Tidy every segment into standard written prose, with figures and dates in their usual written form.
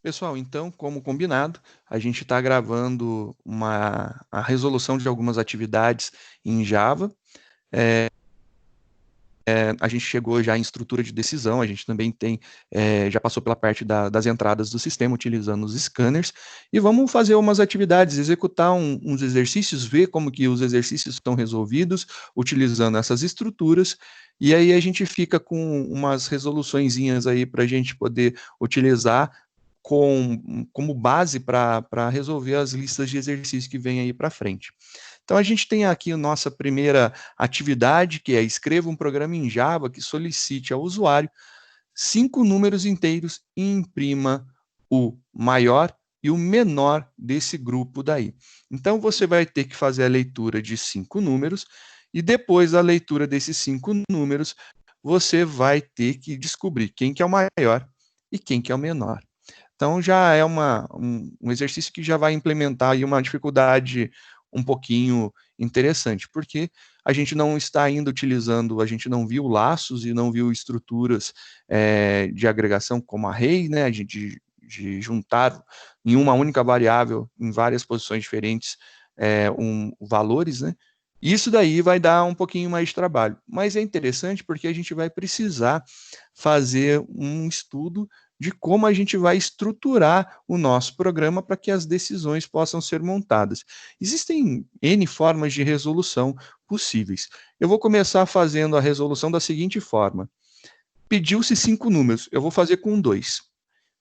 Pessoal, então, como combinado, a gente está gravando a resolução de algumas atividades em Java. A gente chegou já em estrutura de decisão, a gente também já passou pela parte das entradas do sistema, utilizando os scanners, e vamos fazer umas atividades, executar uns exercícios, ver como que os exercícios estão resolvidos, utilizando essas estruturas, e aí a gente fica com umas resoluçõezinhas aí para a gente poder utilizar como base para resolver as listas de exercícios que vêm aí para frente. Então, a gente tem aqui a nossa primeira atividade, que é escreva um programa em Java que solicite ao usuário 5 números inteiros e imprima o maior e o menor desse grupo daí. Então, você vai ter que fazer a leitura de 5 números e depois da leitura desses 5 números, você vai ter que descobrir quem que é o maior e quem que é o menor. Então, já é um exercício que já vai implementar aí uma dificuldade um pouquinho interessante, porque a gente não está ainda utilizando, a gente não viu laços e não viu estruturas de agregação como array, né, de juntar em uma única variável, em várias posições diferentes, valores, né? Isso daí vai dar um pouquinho mais de trabalho, mas é interessante porque a gente vai precisar fazer um estudo de como a gente vai estruturar o nosso programa para que as decisões possam ser montadas. Existem N formas de resolução possíveis. Eu vou começar fazendo a resolução da seguinte forma. Pediu-se 5 números, eu vou fazer com 2.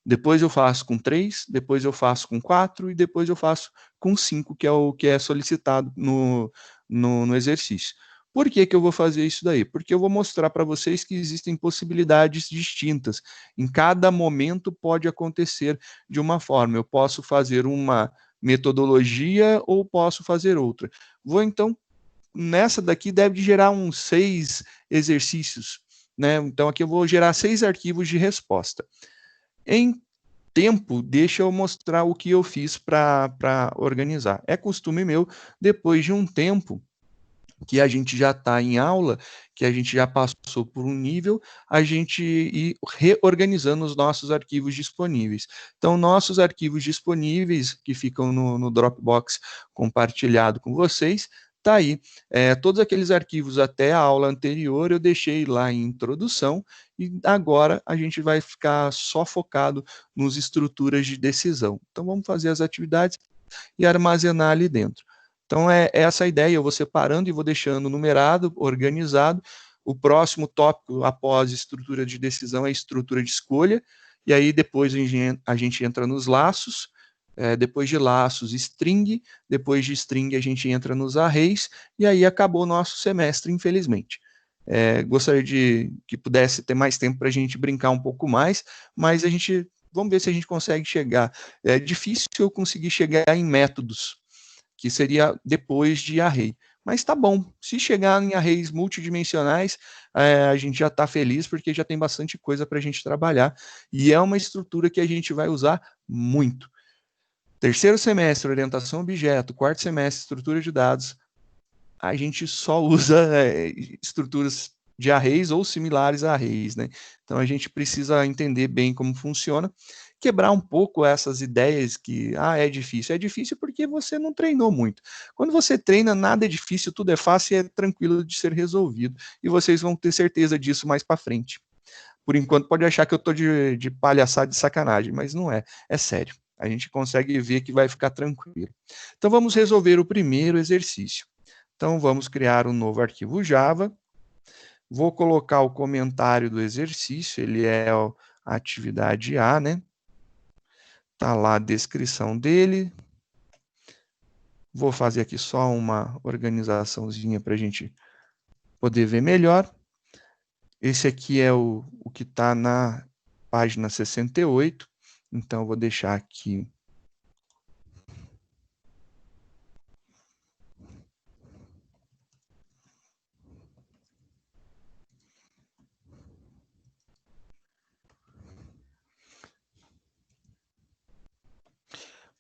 Depois eu faço com 3, depois eu faço com 4 e depois eu faço com 5, que é o que é solicitado no exercício. Por que eu vou fazer isso daí? Porque eu vou mostrar para vocês que existem possibilidades distintas. Em cada momento pode acontecer de uma forma. Eu posso fazer uma metodologia ou posso fazer outra. Vou então, nessa daqui deve gerar uns 6 exercícios, né? Então aqui eu vou gerar 6 arquivos de resposta. Em tempo, deixa eu mostrar o que eu fiz para organizar. É costume meu, depois de um tempo que a gente já está em aula, que a gente já passou por um nível, a gente ir reorganizando os nossos arquivos disponíveis. Então, nossos arquivos disponíveis, que ficam no Dropbox compartilhado com vocês, tá aí. Todos aqueles arquivos até a aula anterior eu deixei lá em introdução e agora a gente vai ficar só focado nos estruturas de decisão. Então, vamos fazer as atividades e armazenar ali dentro. Então, é essa a ideia, eu vou separando e vou deixando numerado, organizado. O próximo tópico após estrutura de decisão é estrutura de escolha, e aí depois a gente entra nos laços, depois de laços, string, depois de string a gente entra nos arrays, e aí acabou o nosso semestre, infelizmente. Gostaria de que pudesse ter mais tempo para a gente brincar um pouco mais, mas vamos ver se a gente consegue chegar. É difícil eu conseguir chegar em métodos, que seria depois de array. Mas tá bom, se chegar em arrays multidimensionais, a gente já está feliz, porque já tem bastante coisa para a gente trabalhar, e é uma estrutura que a gente vai usar muito. Terceiro semestre, orientação a objeto, quarto semestre, estrutura de dados, a gente só usa estruturas de arrays ou similares a arrays, né? Então a gente precisa entender bem como funciona, quebrar um pouco essas ideias que é difícil. É difícil porque você não treinou muito. Quando você treina, nada é difícil, tudo é fácil e é tranquilo de ser resolvido. E vocês vão ter certeza disso mais para frente. Por enquanto pode achar que eu estou de palhaçada, de sacanagem, mas não é. É sério. A gente consegue ver que vai ficar tranquilo. Então vamos resolver o primeiro exercício. Então, vamos criar um novo arquivo Java. Vou colocar o comentário do exercício, ele é a atividade A, né? Está lá a descrição dele. Vou fazer aqui só uma organizaçãozinha para a gente poder ver melhor. Esse aqui é o que está na página 68. Então, eu vou deixar aqui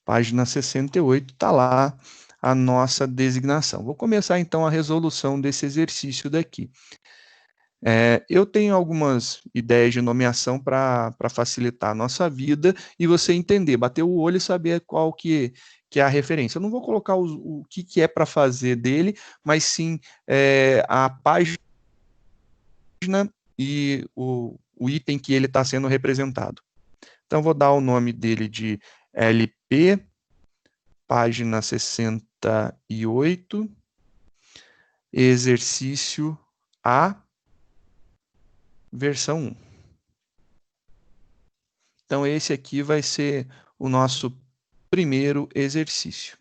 página 68, está lá a nossa designação. Vou começar então a resolução desse exercício daqui. Eu tenho algumas ideias de nomeação para facilitar a nossa vida e você entender, bater o olho e saber qual que é a referência. Eu não vou colocar o que é para fazer dele, mas sim a página e o item que ele está sendo representado. Então, vou dar o nome dele de LP, página 68, exercício A, versão 1. Então, esse aqui vai ser o nosso primeiro exercício.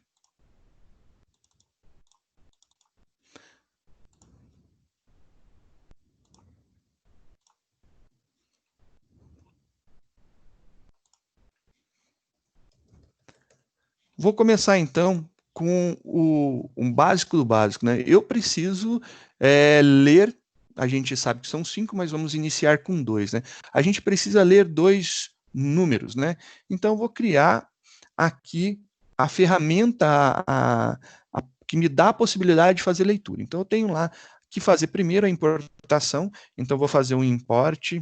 Vou começar, então, com um básico do básico, né? Eu preciso ler, a gente sabe que são 5, mas vamos iniciar com 2, né? A gente precisa ler 2 números, né? Então, eu vou criar aqui a ferramenta que me dá a possibilidade de fazer leitura. Então, eu tenho lá que fazer primeiro a importação, então, vou fazer um import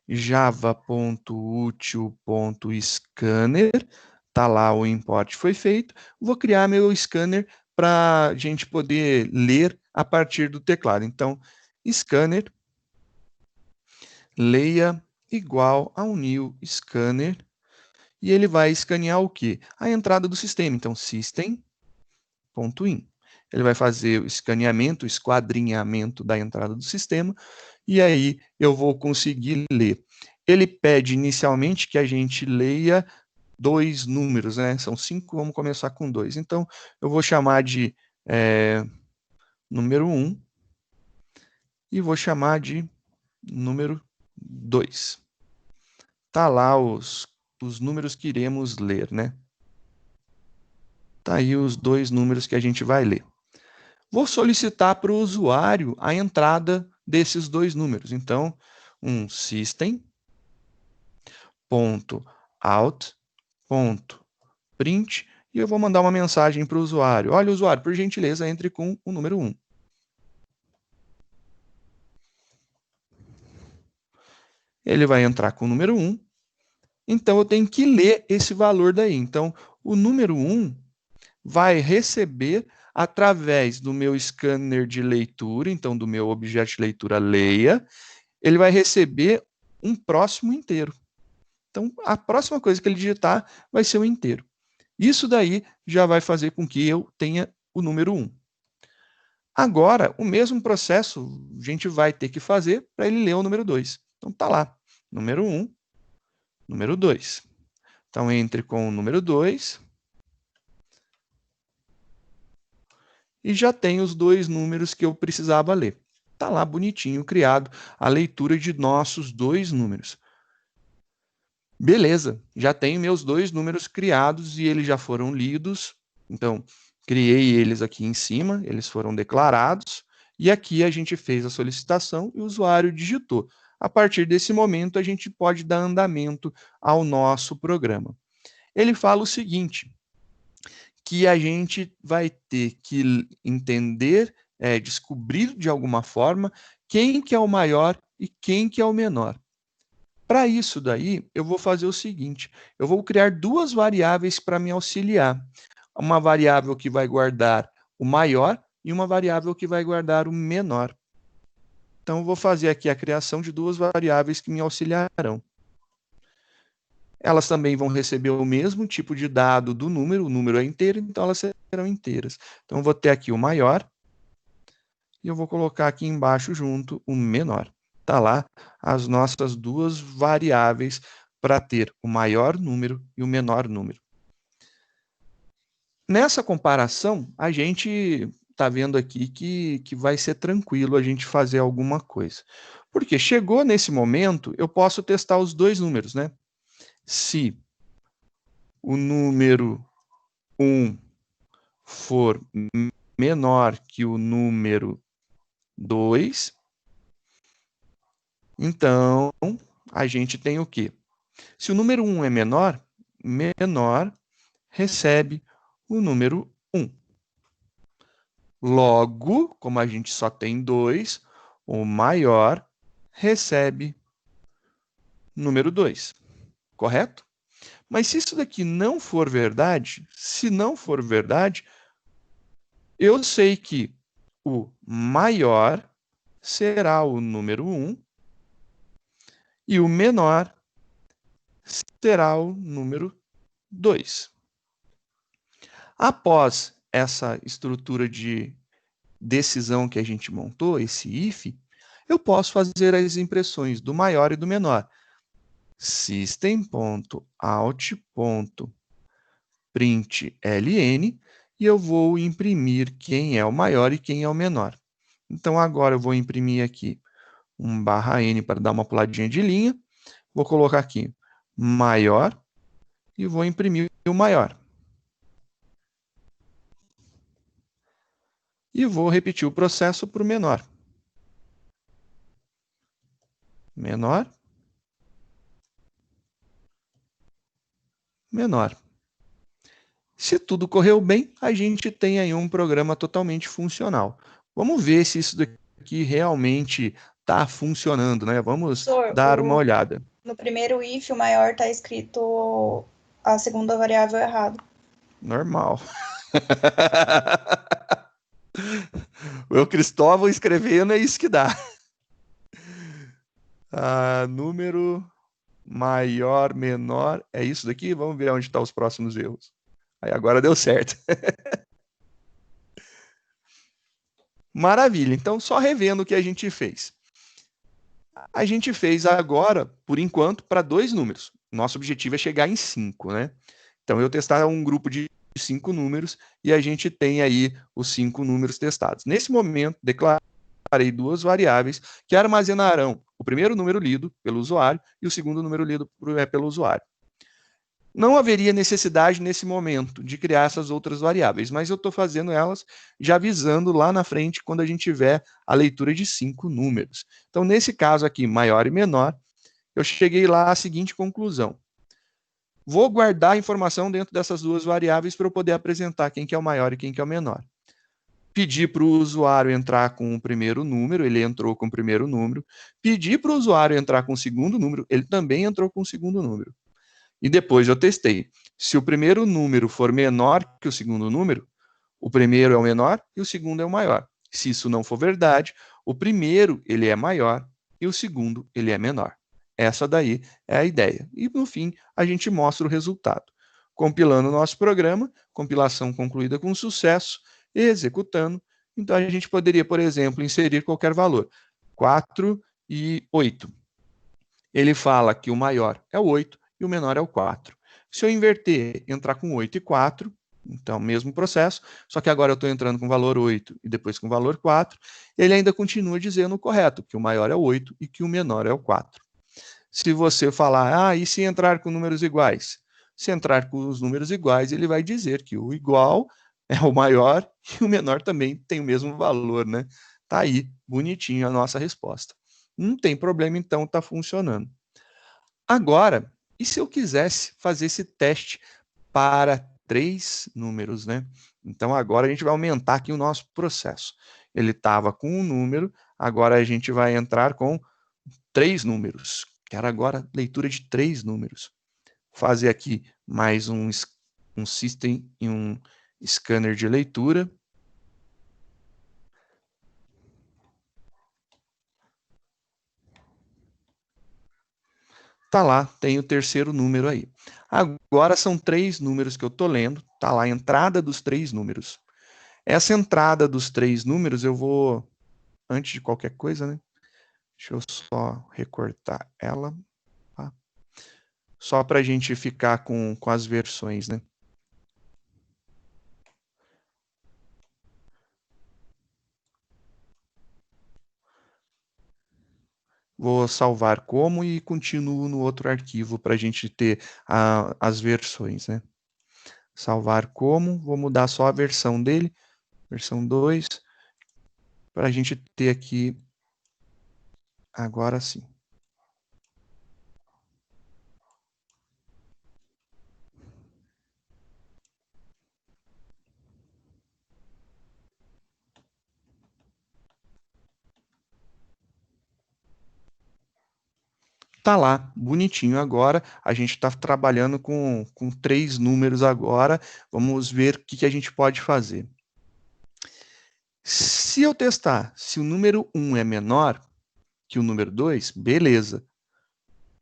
java.util.scanner, tá lá o import foi feito, vou criar meu scanner para a gente poder ler a partir do teclado. Então, scanner, leia igual ao new scanner, e ele vai escanear o quê? A entrada do sistema. Então, system.in. Ele vai fazer o escaneamento, o esquadrinhamento da entrada do sistema, e aí eu vou conseguir ler. Ele pede inicialmente que a gente leia 2 números, né? São 5, vamos começar com 2. Então, eu vou chamar de número 1 e vou chamar de número 2. Tá lá os números que iremos ler, né? Tá aí os 2 números que a gente vai ler. Vou solicitar para o usuário a entrada desses 2 números. Então, um system.out.print e eu vou mandar uma mensagem para o usuário. Olha, usuário, por gentileza, entre com o número 1. Ele vai entrar com o número 1, então eu tenho que ler esse valor daí. Então, o número 1 vai receber através do meu scanner de leitura, então do meu objeto de leitura leia, ele vai receber um próximo inteiro. Então, a próxima coisa que ele digitar vai ser o inteiro. Isso daí já vai fazer com que eu tenha o número 1. Agora, o mesmo processo a gente vai ter que fazer para ele ler o número 2. Então, tá lá, número 1, número 2. Então, entre com o número 2 e já tem os 2 números que eu precisava ler. Está lá bonitinho criado a leitura de nossos 2 números. Beleza, já tenho meus 2 números criados e eles já foram lidos. Então, criei eles aqui em cima, eles foram declarados. E aqui a gente fez a solicitação e o usuário digitou. A partir desse momento, a gente pode dar andamento ao nosso programa. Ele fala o seguinte, que a gente vai ter que entender, descobrir de alguma forma quem que é o maior e quem que é o menor. Para isso daí, eu vou fazer o seguinte, eu vou criar 2 variáveis para me auxiliar. Uma variável que vai guardar o maior e uma variável que vai guardar o menor. Então, eu vou fazer aqui a criação de 2 variáveis que me auxiliarão. Elas também vão receber o mesmo tipo de dado do número, o número é inteiro, então elas serão inteiras. Então, eu vou ter aqui o maior e eu vou colocar aqui embaixo junto o menor. Está lá as nossas 2 variáveis para ter o maior número e o menor número. Nessa comparação, a gente está vendo aqui que vai ser tranquilo a gente fazer alguma coisa. Porque chegou nesse momento, eu posso testar os 2 números, né? Se o número 1 for menor que o número 2, então a gente tem o quê? Se o número 1 é menor, menor recebe o número 1. Logo, como a gente só tem 2, o maior recebe número 2, correto? Mas se isso daqui não for verdade, se não for verdade, eu sei que o maior será o número 1 e o menor será o número 2. Após essa estrutura de decisão que a gente montou, esse if, eu posso fazer as impressões do maior e do menor. System.out.println e eu vou imprimir quem é o maior e quem é o menor. Então, agora eu vou imprimir aqui um /n para dar uma puladinha de linha. Vou colocar aqui maior e vou imprimir o maior. E vou repetir o processo para o menor. Menor, menor. Se tudo correu bem, a gente tem aí um programa totalmente funcional. Vamos ver se isso daqui realmente está funcionando, né? Vamos dar uma olhada. No primeiro if, o maior está escrito a segunda variável errado. Normal. O Cristóvão escrevendo é isso que dá. Número maior, menor, é isso daqui? Vamos ver onde estão os próximos erros. Aí agora deu certo. Maravilha. Então, só revendo o que a gente fez. A gente fez agora, por enquanto, para 2 números. Nosso objetivo é chegar em 5, né? Então, eu testar um grupo de 5 números e a gente tem aí os 5 números testados. Nesse momento, declarei 2 variáveis que armazenarão o primeiro número lido pelo usuário e o segundo número lido pelo usuário. Não haveria necessidade nesse momento de criar essas outras variáveis, mas eu estou fazendo elas já avisando lá na frente quando a gente tiver a leitura de 5 números. Então, nesse caso aqui, maior e menor, eu cheguei lá à seguinte conclusão. Vou guardar a informação dentro dessas 2 variáveis para eu poder apresentar quem que é o maior e quem que é o menor. Pedi para o usuário entrar com o primeiro número, ele entrou com o primeiro número. Pedi para o usuário entrar com o segundo número, ele também entrou com o segundo número. E depois eu testei. Se o primeiro número for menor que o segundo número, o primeiro é o menor e o segundo é o maior. Se isso não for verdade, o primeiro ele é maior e o segundo ele é menor. Essa daí é a ideia. E no fim, a gente mostra o resultado. Compilando o nosso programa, compilação concluída com sucesso, executando. Então a gente poderia, por exemplo, inserir qualquer valor. 4 e 8. Ele fala que o maior é o 8 e o menor é o 4. Se eu inverter, entrar com 8 e 4, então, mesmo processo, só que agora eu estou entrando com o valor 8 e depois com o valor 4, ele ainda continua dizendo o correto, que o maior é o 8 e que o menor é o 4. Se você falar, e se entrar com números iguais? Se entrar com os números iguais, ele vai dizer que o igual é o maior e o menor também tem o mesmo valor, né? Tá aí, bonitinho a nossa resposta. Não tem problema, então, está funcionando. Agora, e se eu quisesse fazer esse teste para 3 números, né? Então, agora a gente vai aumentar aqui o nosso processo. Ele estava com um número, agora a gente vai entrar com 3 números. Quero agora leitura de 3 números. Fazer aqui mais um system e um scanner de leitura. Tá lá, tem o terceiro número aí. Agora são 3 números que eu estou lendo, tá lá a entrada dos 3 números. Essa entrada dos 3 números eu vou, antes de qualquer coisa, né? Deixa eu só recortar ela, tá? Só para a gente ficar com as versões, né? Vou salvar como e continuo no outro arquivo para a gente ter as versões, né? Salvar como, vou mudar só a versão dele, versão 2, para a gente ter aqui agora sim. Tá lá, bonitinho agora. A gente está trabalhando com 3 números agora. Vamos ver o que a gente pode fazer. Se eu testar se o número 1 é menor que o número 2, beleza.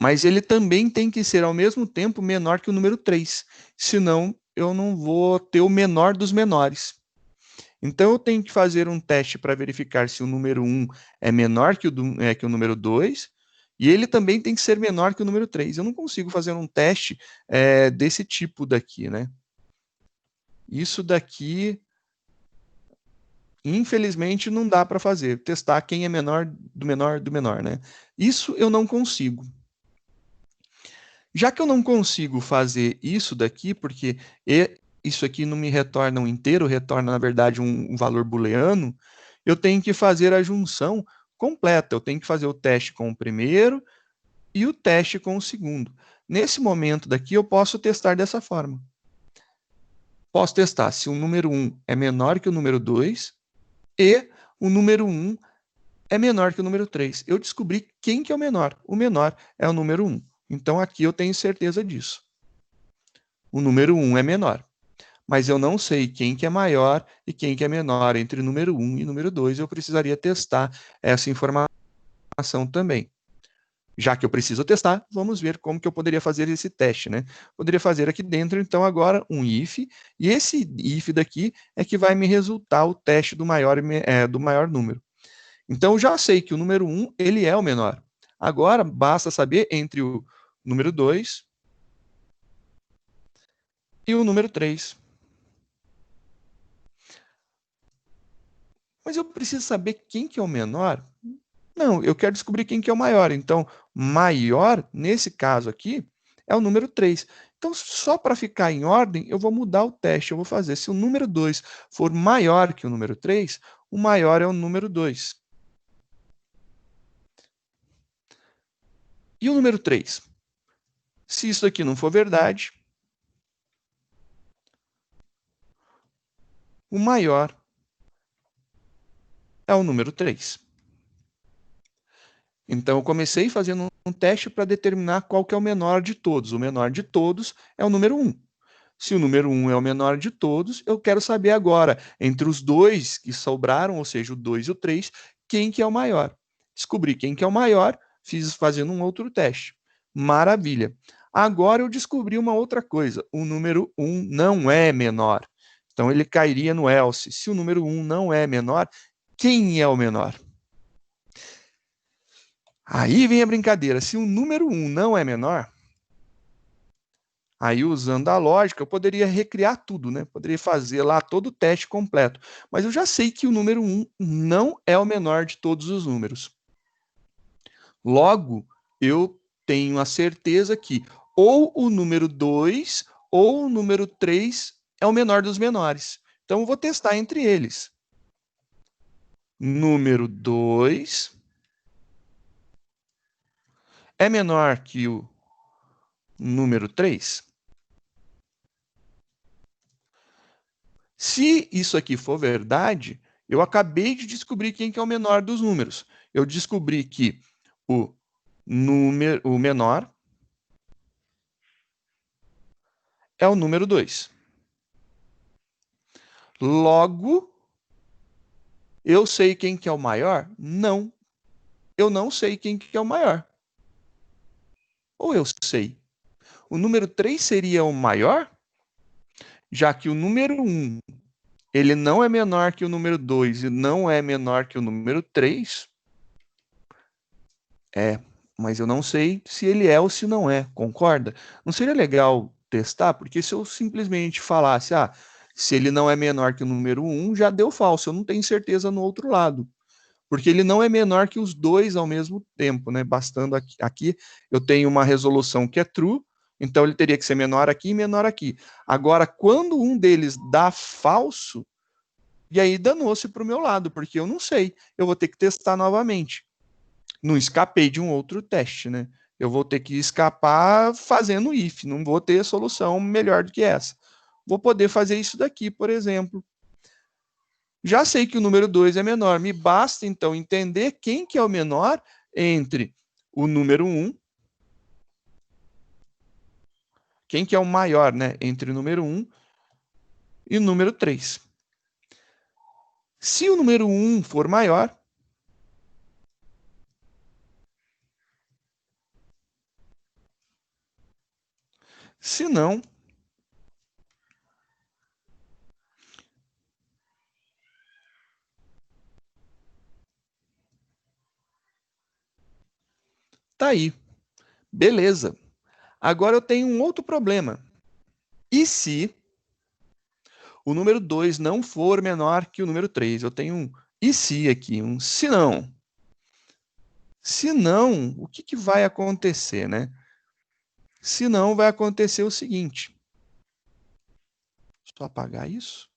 Mas ele também tem que ser, ao mesmo tempo, menor que o número 3. Senão, eu não vou ter o menor dos menores. Então, eu tenho que fazer um teste para verificar se o número 1 é menor que o número 2, e ele também tem que ser menor que o número 3. Eu não consigo fazer um teste desse tipo daqui, né? Isso daqui, infelizmente, não dá para fazer. Testar quem é menor do menor do menor, né? Isso eu não consigo. Já que eu não consigo fazer isso daqui, porque isso aqui não me retorna um inteiro, retorna, na verdade, um valor booleano, eu tenho que fazer a junção completa. Eu tenho que fazer o teste com o primeiro e o teste com o segundo. Nesse momento daqui, eu posso testar dessa forma. Posso testar se o número 1 é menor que o número 2 e o número 1 é menor que o número 3. Eu descobri quem que é o menor. O menor é o número 1. Então, aqui eu tenho certeza disso. O número 1 é menor. Mas eu não sei quem que é maior e quem que é menor entre o número 1 e o número 2. Eu precisaria testar essa informação também. Já que eu preciso testar, vamos ver como que eu poderia fazer esse teste, né? Poderia fazer aqui dentro, então, agora um if, e esse if daqui é que vai me resultar o teste do maior número. Então, eu já sei que o número 1, ele é o menor. Agora, basta saber entre o número 2 e o número 3. Mas eu preciso saber quem que é o menor? Não, eu quero descobrir quem que é o maior. Então, maior, nesse caso aqui, é o número 3. Então, só para ficar em ordem, eu vou mudar o teste. Eu vou fazer, se o número 2 for maior que o número 3, o maior é o número 2. E o número 3? Se isso aqui não for verdade, o maior é o número 3. Então, eu comecei fazendo um teste para determinar qual que é o menor de todos. O menor de todos é o número 1. Se o número 1 é o menor de todos, eu quero saber agora, entre os dois que sobraram, ou seja, o 2 e o 3, quem que é o maior. Descobri quem que é o maior, fiz fazendo um outro teste. Maravilha. Agora eu descobri uma outra coisa. O número 1 não é menor. Então, ele cairia no else. Se o número 1 não é menor, quem é o menor? Aí vem a brincadeira. Se o número 1 não é menor, aí, usando a lógica, eu poderia recriar tudo, né? Poderia fazer lá todo o teste completo. Mas eu já sei que o número 1 não é o menor de todos os números. Logo, eu tenho a certeza que ou o número 2 ou o número 3 é o menor dos menores. Então, eu vou testar entre eles. Número 2 é menor que o número 3? Se isso aqui for verdade, eu acabei de descobrir quem que é o menor dos números. Eu descobri que o menor é o número 2. Logo, eu sei quem que é o maior? Não. Eu não sei quem que é o maior. Ou eu sei? O número 3 seria o maior? Já que o número 1 ele não é menor que o número 2 e não é menor que o número 3, mas eu não sei se ele é ou se não é, concorda? Não seria legal testar? Porque se eu simplesmente falasse, se ele não é menor que o número 1, já deu falso, eu não tenho certeza no outro lado. Porque ele não é menor que os dois ao mesmo tempo, né? Bastando aqui eu tenho uma resolução que é true, então ele teria que ser menor aqui e menor aqui. Agora, quando um deles dá falso, e aí danou-se para o meu lado, porque eu não sei, eu vou ter que testar novamente. Não escapei de um outro teste, né? Eu vou ter que escapar fazendo if, não vou ter solução melhor do que essa. Vou poder fazer isso daqui, por exemplo. Já sei que o número 2 é menor, me basta então entender quem que é o menor entre o número 1 Quem que é o maior, né, entre o número 1 e o número 3? Se o número 1 for maior, se não, tá aí. Beleza. Agora eu tenho um outro problema. E se o número 2 não for menor que o número 3? Eu tenho um e se aqui, um se não. Se não, o que vai acontecer, né? Se não, vai acontecer o seguinte. Deixa eu apagar isso.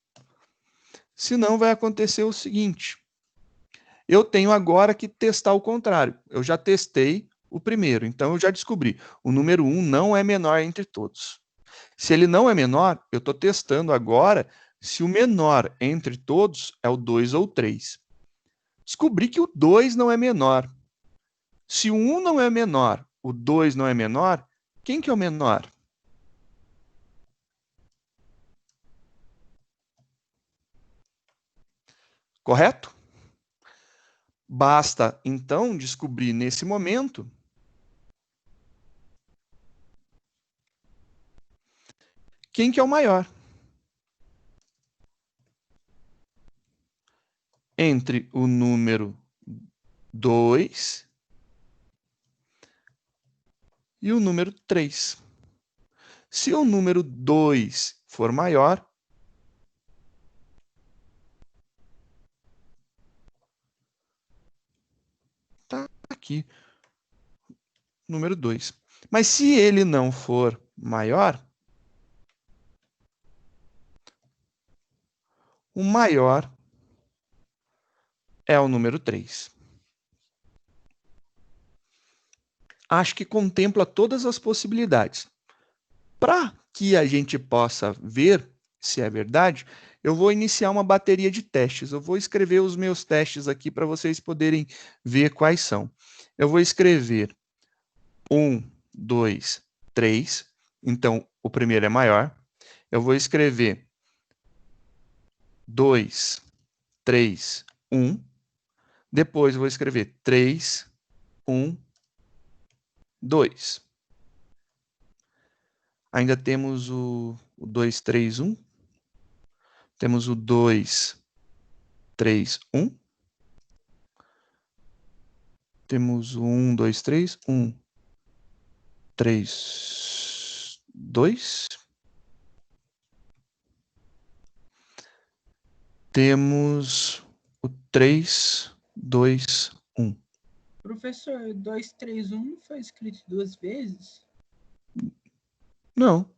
Se não, vai acontecer o seguinte. Eu tenho agora que testar o contrário. Eu já testei o primeiro, então eu já descobri. O número 1 não é menor entre todos. Se ele não é menor, eu estou testando agora se o menor entre todos é o 2 ou 3. Descobri que o 2 não é menor. Se o 1 não é menor, o 2 não é menor, quem que é o menor? Correto? Basta, então, descobrir nesse momento quem que é o maior. Entre o número 2 e o número 3. Se o número 2 for maior, tá aqui, número 2. Mas se ele não for maior, o maior é o número 3. Acho que contempla todas as possibilidades. Para que a gente possa ver se é verdade, eu vou iniciar uma bateria de testes. Eu vou escrever os meus testes aqui para vocês poderem ver quais são. Eu vou escrever 1, 2, 3. Então, o primeiro é maior. Eu vou escrever 2, 3, 1. Depois eu vou escrever 3, 1, 2. Ainda temos o 2, 3, 1. Temos o 2, 3, 1. Temos o 1, 2, 3. 1, 3, 2. Temos o 3, 2, 1. Professor, 2, 3, 1 foi escrito 2 vezes? Não.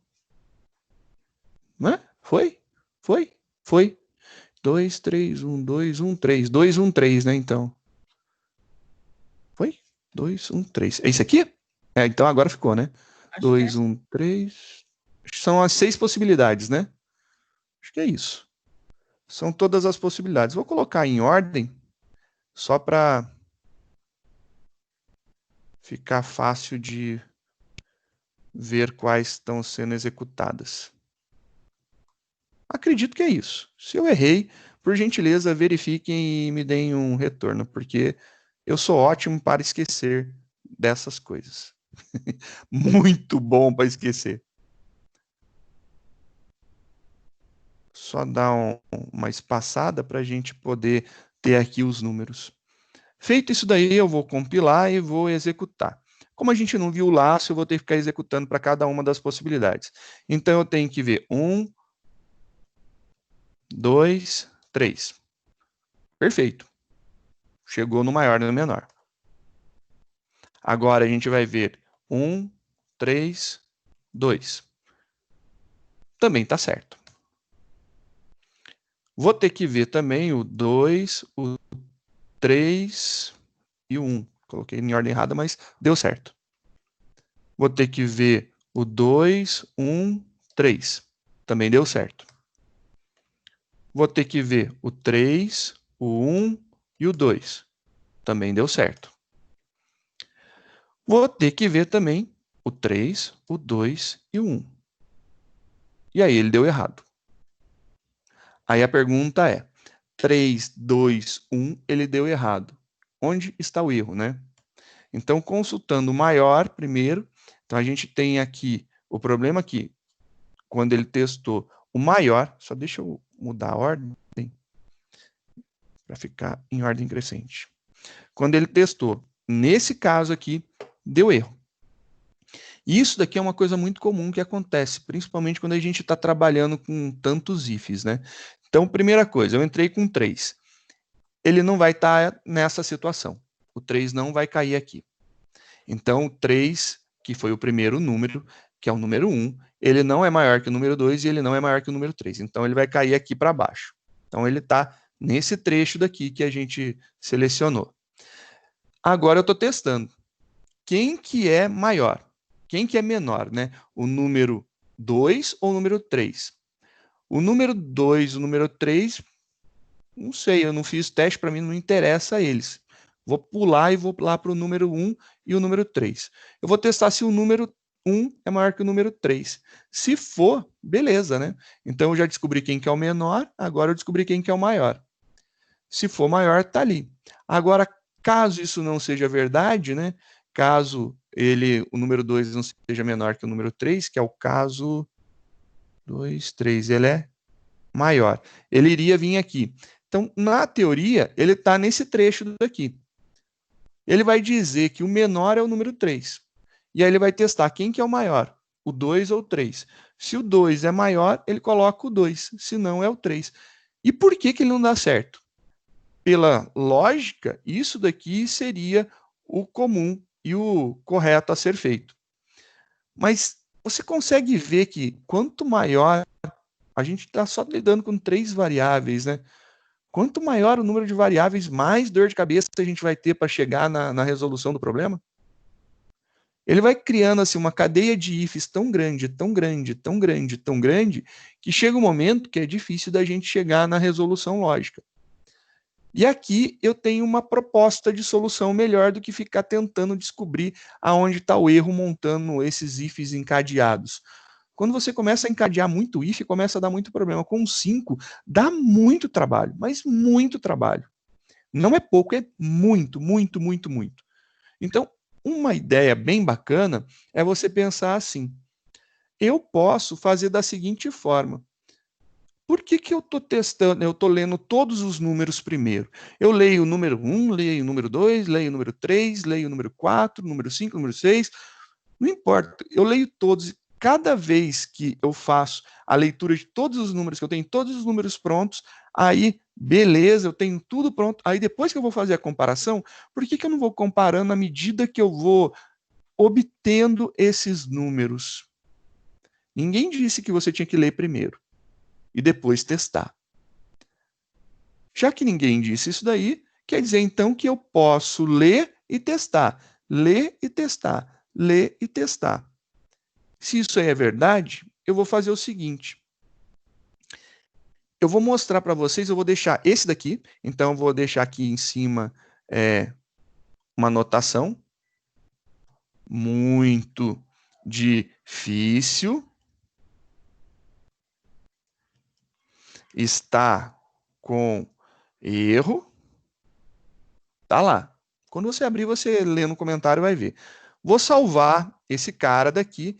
Não é? Foi? Foi? Foi. 2, 3, 1, 2, 1, 3. 2, 1, 3, né, então? Foi? 2, 1, 3. É isso aqui? É, então agora ficou, né? 2, 1, 3. São as 6 possibilidades, né? Acho que é isso. São todas as possibilidades. Vou colocar em ordem, só para ficar fácil de ver quais estão sendo executadas. Acredito que é isso. Se eu errei, por gentileza, verifiquem e me deem um retorno, porque eu sou ótimo para esquecer dessas coisas. Muito bom para esquecer. Só dar uma espaçada para a gente poder ter aqui os números. Feito isso daí, eu vou compilar e vou executar. Como a gente não viu o laço, eu vou ter que ficar executando para cada uma das possibilidades. Então, eu tenho que ver 1, 2, 3. Perfeito. Chegou no maior e no menor. Agora a gente vai ver 1, 3, 2. Também está certo. Vou ter que ver também o 2, o 3 e o 1. Coloquei em ordem errada, mas deu certo. Vou ter que ver o 2, 1, 3. Também deu certo. Vou ter que ver o 3, o 1 e o 2. Também deu certo. Vou ter que ver também o 3, o 2 e o 1. E aí ele deu errado. Aí a pergunta é, 3, 2, 1, ele deu errado. Onde está o erro, né? Então, consultando o maior primeiro, então a gente tem aqui o problema que, quando ele testou o maior, só deixa eu mudar a ordem para ficar em ordem crescente. Quando ele testou, nesse caso aqui, deu erro. E isso daqui é uma coisa muito comum que acontece, principalmente quando a gente está trabalhando com tantos ifs, né? Então, primeira coisa, eu entrei com 3. Ele não vai estar nessa situação. O 3 não vai cair aqui. Então, o 3, que foi o primeiro número, que é o número 1, ele não é maior que o número 2 e ele não é maior que o número 3. Então, ele vai cair aqui para baixo. Então, ele está nesse trecho daqui que a gente selecionou. Agora eu estou testando. Quem que é maior? Quem que é menor, né? O número 2 ou o número 3? O número 2, o número 3, não sei, eu não fiz teste, para mim não interessa a eles. Vou pular e vou lá para o número 1 e o número 3. Eu vou testar se o número 1 é maior que o número 3. Se for, beleza, né? Então eu já descobri quem que é o menor, agora eu descobri quem que é o maior. Se for maior, tá ali. Agora, caso isso não seja verdade, né? Caso o número 2 não seja menor que o número 3, que é o caso 2, 3, ele é maior. Ele iria vir aqui. Então, na teoria, ele está nesse trecho daqui. Ele vai dizer que o menor é o número 3. E aí ele vai testar quem que é o maior, o 2 ou o 3. Se o 2 é maior, ele coloca o 2, se não é o 3. E por que ele não dá certo? Pela lógica, isso daqui seria o comum e o correto a ser feito. Mas você consegue ver que quanto maior, a gente está só lidando com 3 variáveis, né? Quanto maior o número de variáveis, mais dor de cabeça a gente vai ter para chegar na resolução do problema. Ele vai criando assim uma cadeia de ifs tão grande, tão grande, tão grande, tão grande, que chega um momento que é difícil da gente chegar na resolução lógica. E aqui eu tenho uma proposta de solução melhor do que ficar tentando descobrir aonde está o erro montando esses ifs encadeados. Quando você começa a encadear muito if, começa a dar muito problema. Com 5, dá muito trabalho, mas muito trabalho. Não é pouco, é muito, muito, muito, muito. Então, uma ideia bem bacana é você pensar assim: eu posso fazer da seguinte forma. Por que eu estou testando, eu estou lendo todos os números primeiro? Eu leio o número 1, leio o número 2, leio o número 3, leio o número 4, número 5, número 6. Não importa, eu leio todos. Cada vez que eu faço a leitura de todos os números, que eu tenho todos os números prontos, aí, beleza, eu tenho tudo pronto. Aí depois que eu vou fazer a comparação, por que eu não vou comparando à medida que eu vou obtendo esses números? Ninguém disse que você tinha que ler primeiro e depois testar. Já que ninguém disse isso daí, quer dizer então que eu posso ler e testar, ler e testar, ler e testar. Se isso aí é verdade, eu vou fazer o seguinte. Eu vou mostrar para vocês, eu vou deixar esse daqui, então eu vou deixar aqui em cima uma anotação. Muito difícil. Está com erro. Tá lá. Quando você abrir, você lê no comentário e vai ver. Vou salvar esse cara daqui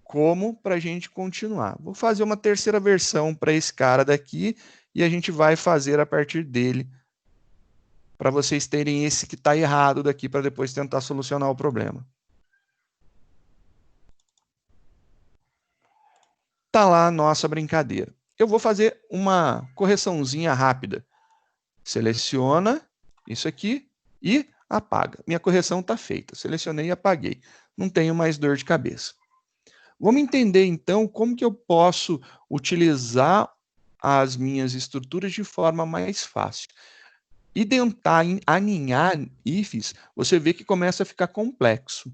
como para a gente continuar. Vou fazer uma terceira versão para esse cara daqui e a gente vai fazer a partir dele para vocês terem esse que está errado daqui para depois tentar solucionar o problema. Tá lá a nossa brincadeira. Eu vou fazer uma correçãozinha rápida. Seleciona isso aqui e apaga. Minha correção está feita. Selecionei e apaguei. Não tenho mais dor de cabeça. Vamos entender, então, como que eu posso utilizar as minhas estruturas de forma mais fácil. E tentar aninhar ifs, você vê que começa a ficar complexo.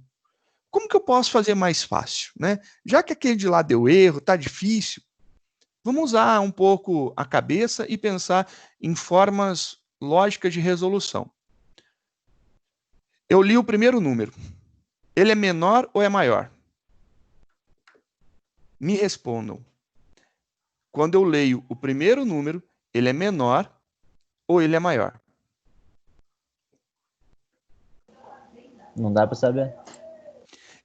Como que eu posso fazer mais fácil, né? Já que aquele de lá deu erro, tá difícil, vamos usar um pouco a cabeça e pensar em formas lógicas de resolução. Eu li o primeiro número. Ele é menor ou é maior? Me respondam. quando eu leio o primeiro número, ele é menor ou ele é maior? Não dá para saber.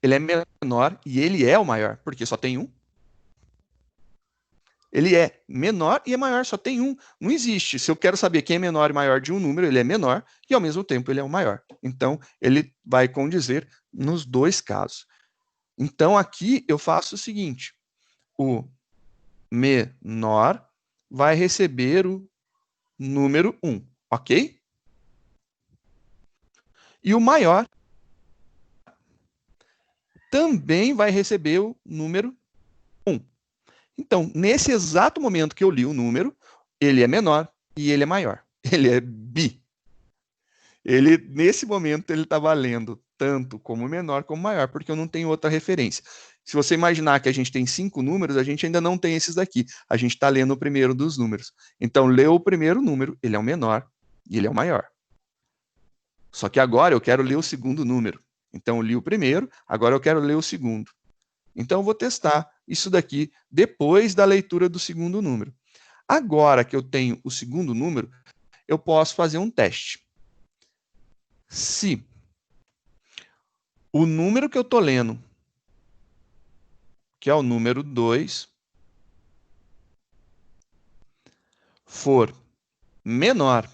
Ele é menor e ele é o maior, porque só tem um. Ele é menor e é maior, só tem um. Não existe. Se eu quero saber quem é menor e maior de um número, ele é menor e, ao mesmo tempo, ele é o maior. Então, ele vai condizer nos dois casos. Então, aqui eu faço o seguinte. O menor vai receber o número 1, ok? E o maior também vai receber o número 1. Então, nesse exato momento que eu li o número, ele é menor e ele é maior. Ele é bi. Ele, nesse momento, ele está valendo tanto como menor como maior, porque eu não tenho outra referência. Se você imaginar que a gente tem 5 números, a gente ainda não tem esses daqui. A gente está lendo o primeiro dos números. Então, leu o primeiro número, ele é o menor e ele é o maior. Só que agora eu quero ler o segundo número. Então, eu li o primeiro, agora eu quero ler o segundo. Então, eu vou testar isso daqui depois da leitura do segundo número. Agora que eu tenho o segundo número, eu posso fazer um teste. Se o número que eu estou lendo, que é o número 2, for menor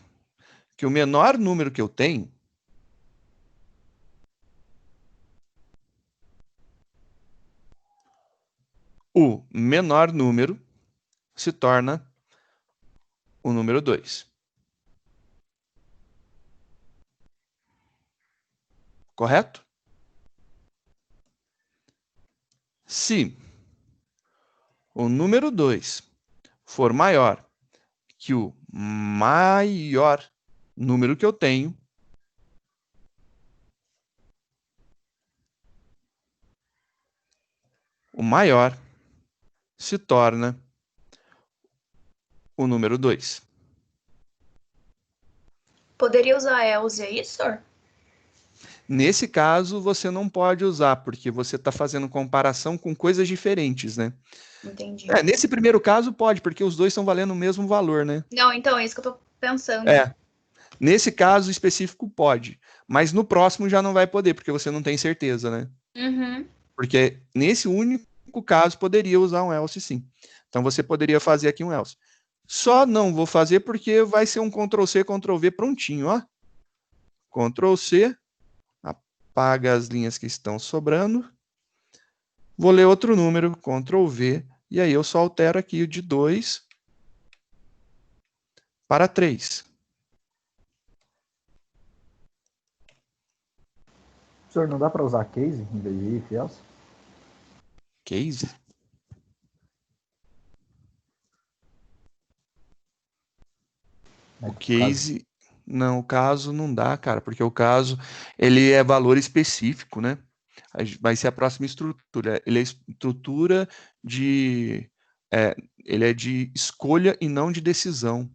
que o menor número que eu tenho, o menor número se torna o número 2. Correto? Se o número 2 for maior que o maior número que eu tenho, o maior se torna o número 2. Poderia usar else aí, senhor? Nesse caso, você não pode usar, porque você está fazendo comparação com coisas diferentes, né? Entendi. Nesse primeiro caso, pode, porque os dois estão valendo o mesmo valor, né? Não, então é isso que eu tô pensando. Nesse caso específico, pode. Mas no próximo já não vai poder, porque você não tem certeza, né? Uhum. Porque nesse único caso, poderia usar um else, sim. Então, você poderia fazer aqui um else. Só não vou fazer porque vai ser um Ctrl+C, Ctrl+V prontinho, ó. Ctrl+C, apaga as linhas que estão sobrando. Vou ler outro número, Ctrl+V, e aí eu só altero aqui o de 2 para 3. Senhor, não dá para usar case em vez de if else? Case? O case... Não, o caso não dá, cara, porque o caso, ele é valor específico, né? Vai ser a próxima estrutura. Ele é estrutura de... ele é de escolha e não de decisão.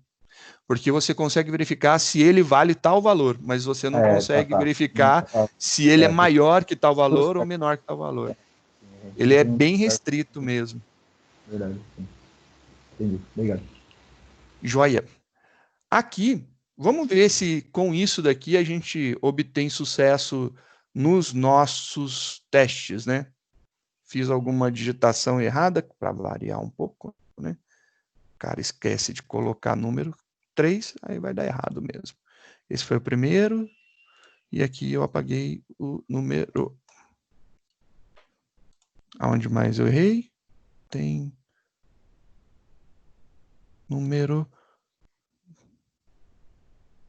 Porque você consegue verificar se ele vale tal valor, mas você não consegue verificar se ele é maior que tal valor ou menor que tal valor. Ele é bem restrito mesmo. Verdade, sim. Entendi. Obrigado. Joia. Aqui, vamos ver se com isso daqui a gente obtém sucesso nos nossos testes, né? Fiz alguma digitação errada, para variar um pouco, né? O cara esquece de colocar número 3, aí vai dar errado mesmo. Esse foi o primeiro, e aqui eu apaguei o número. Aonde mais eu errei? Tem número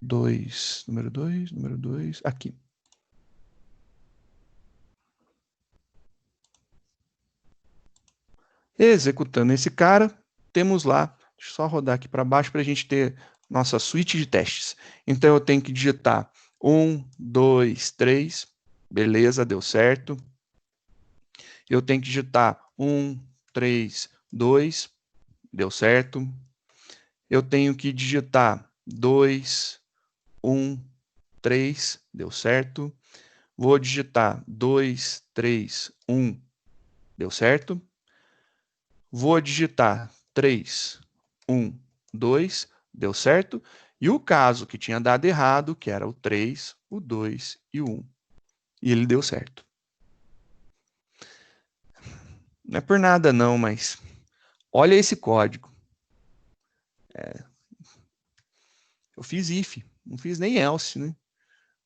2. Número 2, aqui. Executando esse cara, temos lá, deixa eu só rodar aqui para baixo para a gente ter nossa suíte de testes. Então eu tenho que digitar 1, 2, 3, beleza, deu certo. Eu tenho que digitar 1, 3, 2, deu certo. Eu tenho que digitar 2, 1, 3, deu certo. Vou digitar 2, 3, 1, deu certo. Vou digitar 3, 1, 2, deu certo. E o caso que tinha dado errado, que era o 3, o 2 e o 1. E ele deu certo. Não é por nada não, mas olha esse código. Eu fiz if, não fiz nem else, né?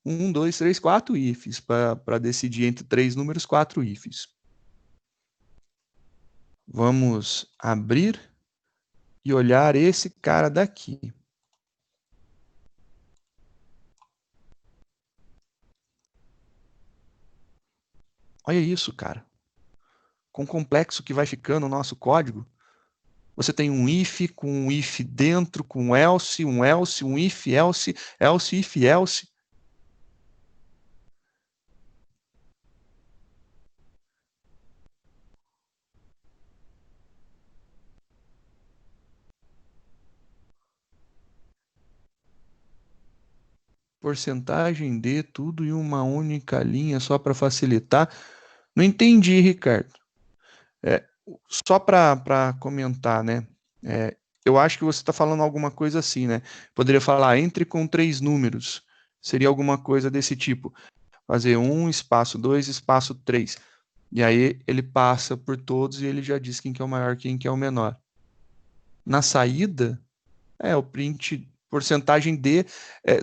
1, 2, 3, 4 ifs para decidir entre 3 números, 4 ifs. Vamos abrir e olhar esse cara daqui. Olha isso, cara. Com complexo que vai ficando o nosso código. Você tem um if com um if dentro, com um else, um if, else, else, if, else. Porcentagem de tudo em uma única linha só para facilitar. Não entendi, Ricardo. Só para comentar, né? Eu acho que você está falando alguma coisa assim, né? Poderia falar entre com 3 números. Seria alguma coisa desse tipo. Fazer 1, espaço 2, espaço 3. E aí ele passa por todos e ele já diz quem que é o maior, quem que é o menor. Na saída, o print porcentagem de...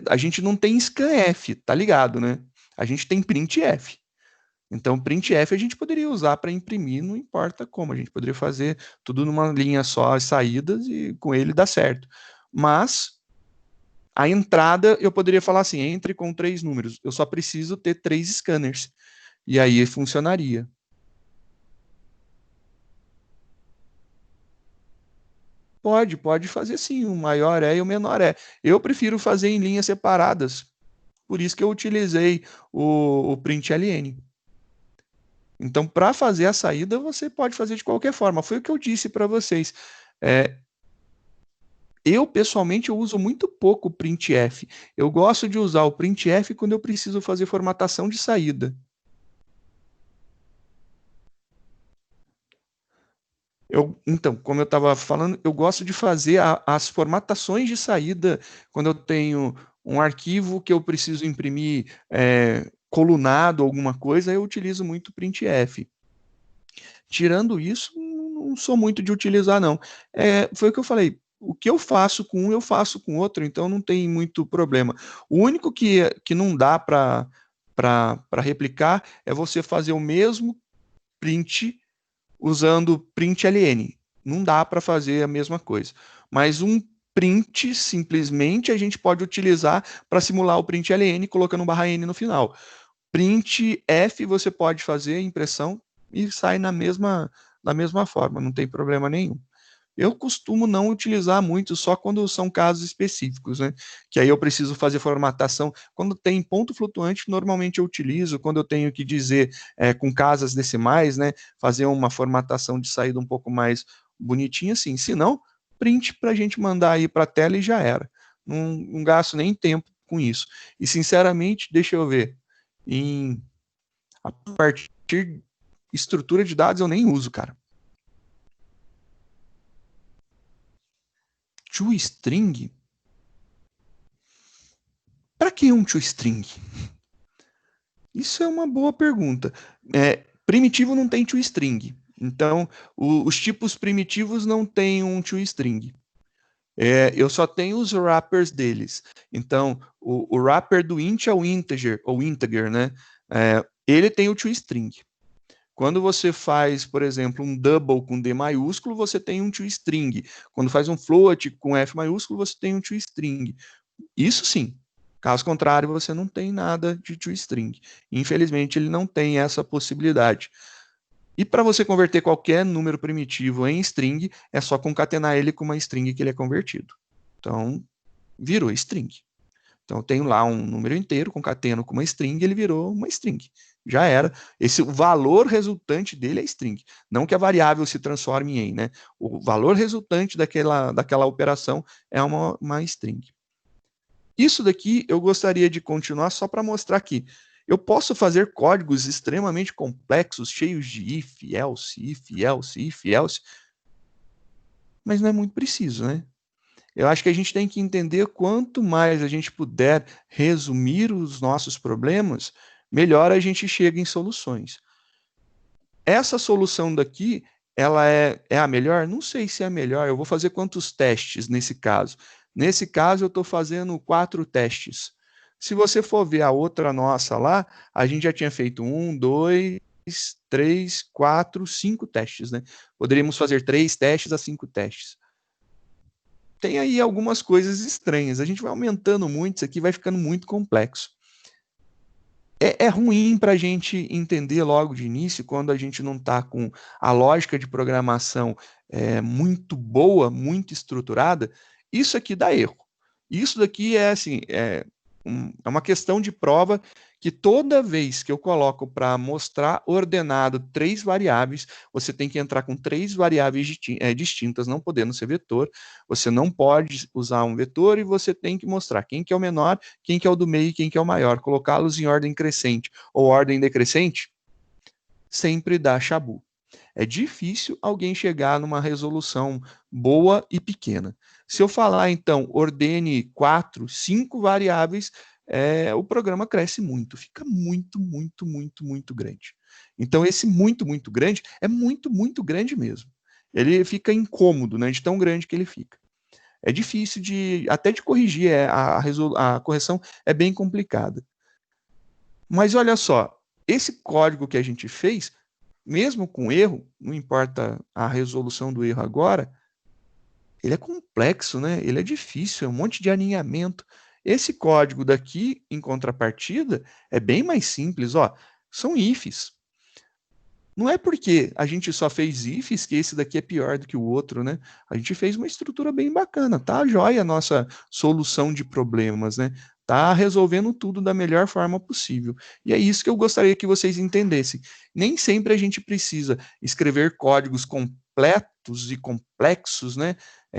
a gente não tem scanf, tá ligado, né? A gente tem printf. Então, printf a gente poderia usar para imprimir, não importa como. A gente poderia fazer tudo numa linha só, as saídas, e com ele dá certo. Mas, a entrada, eu poderia falar assim, entre com 3 números. Eu só preciso ter 3 scanners. E aí funcionaria. Pode fazer sim, o maior é e o menor é. Eu prefiro fazer em linhas separadas. Por isso que eu utilizei o println. Então, para fazer a saída, você pode fazer de qualquer forma. Foi o que eu disse para vocês. Eu, pessoalmente, eu uso muito pouco o printf. Eu gosto de usar o printf quando eu preciso fazer formatação de saída. Então, como eu estava falando, eu gosto de fazer as formatações de saída quando eu tenho um arquivo que eu preciso imprimir colunado, alguma coisa, eu utilizo muito o printf. Tirando isso, não sou muito de utilizar, não. Foi o que eu falei. O que eu faço com um, eu faço com outro, então não tem muito problema. O único que não dá para replicar é você fazer o mesmo print usando println. Não dá para fazer a mesma coisa. Mas um print, simplesmente, a gente pode utilizar para simular o println, colocando um /n no final. Printf você pode fazer a impressão e sai da mesma forma, não tem problema nenhum. Eu costumo não utilizar muito, só quando são casos específicos, né? Que aí eu preciso fazer formatação. Quando tem ponto flutuante, normalmente eu utilizo. Quando eu tenho que dizer com casas decimais, né? Fazer uma formatação de saída um pouco mais bonitinha, assim. Se não, print para a gente mandar aí para a tela e já era. Não gasto nem tempo com isso. E, sinceramente, deixa eu ver. A partir de estrutura de dados eu nem uso, cara. ToString? Para que um ToString? Isso é uma boa pergunta. Primitivo não tem ToString. Então, os tipos primitivos não têm um ToString. Eu só tenho os wrappers deles. Então, o wrapper do int é o integer, né? Ele tem o ToString. Quando você faz, por exemplo, um double com D maiúsculo, você tem um ToString. Quando faz um float com F maiúsculo, você tem um ToString. Isso sim. Caso contrário, você não tem nada de ToString. Infelizmente, ele não tem essa possibilidade. E para você converter qualquer número primitivo em string, é só concatenar ele com uma string que ele é convertido. Então, virou string. Então, eu tenho lá um número inteiro, concateno com uma string, ele virou uma string. Já era. O valor resultante dele é string. Não que a variável se transforme em, né? O valor resultante daquela operação é uma string. Isso daqui eu gostaria de continuar só para mostrar que eu posso fazer códigos extremamente complexos, cheios de if, else, mas não é muito preciso, né? Eu acho que a gente tem que entender quanto mais a gente puder resumir os nossos problemas, melhor a gente chega em soluções. Essa solução daqui, ela é a melhor? Não sei se é a melhor. Eu vou fazer quantos testes nesse caso? Nesse caso, eu estou fazendo 4 testes. Se você for ver a outra nossa lá, a gente já tinha feito 1, 2, 3, 4, 5 testes, né? Poderíamos fazer 3 testes a 5 testes. Tem aí algumas coisas estranhas. A gente vai aumentando muito, isso aqui vai ficando muito complexo. É ruim para a gente entender logo de início, quando a gente não está com a lógica de programação muito boa, muito estruturada, isso aqui dá erro. Isso daqui é assim, é uma questão de prova que toda vez que eu coloco para mostrar ordenado 3 variáveis, você tem que entrar com 3 variáveis distintas, não podendo ser vetor. Você não pode usar um vetor e você tem que mostrar quem que é o menor, quem que é o do meio e quem que é o maior. Colocá-los em ordem crescente ou ordem decrescente sempre dá chabu. É difícil alguém chegar numa resolução boa e pequena. Se eu falar, então, ordene 4, 5 variáveis, o programa cresce muito, fica muito, muito, muito, muito grande. Então, esse muito, muito grande é muito, muito grande mesmo. Ele fica incômodo, né, de tão grande que ele fica. É difícil até de corrigir, a correção é bem complicada. Mas olha só, esse código que a gente fez, mesmo com erro, não importa a resolução do erro agora, ele é complexo, né? Ele é difícil, é um monte de alinhamento. Esse código daqui, em contrapartida, é bem mais simples, ó. São ifs. Não é porque a gente só fez ifs que esse daqui é pior do que o outro, né? A gente fez uma estrutura bem bacana, tá joia a nossa solução de problemas, né? Tá resolvendo tudo da melhor forma possível. E é isso que eu gostaria que vocês entendessem. Nem sempre a gente precisa escrever códigos completos e complexos, né?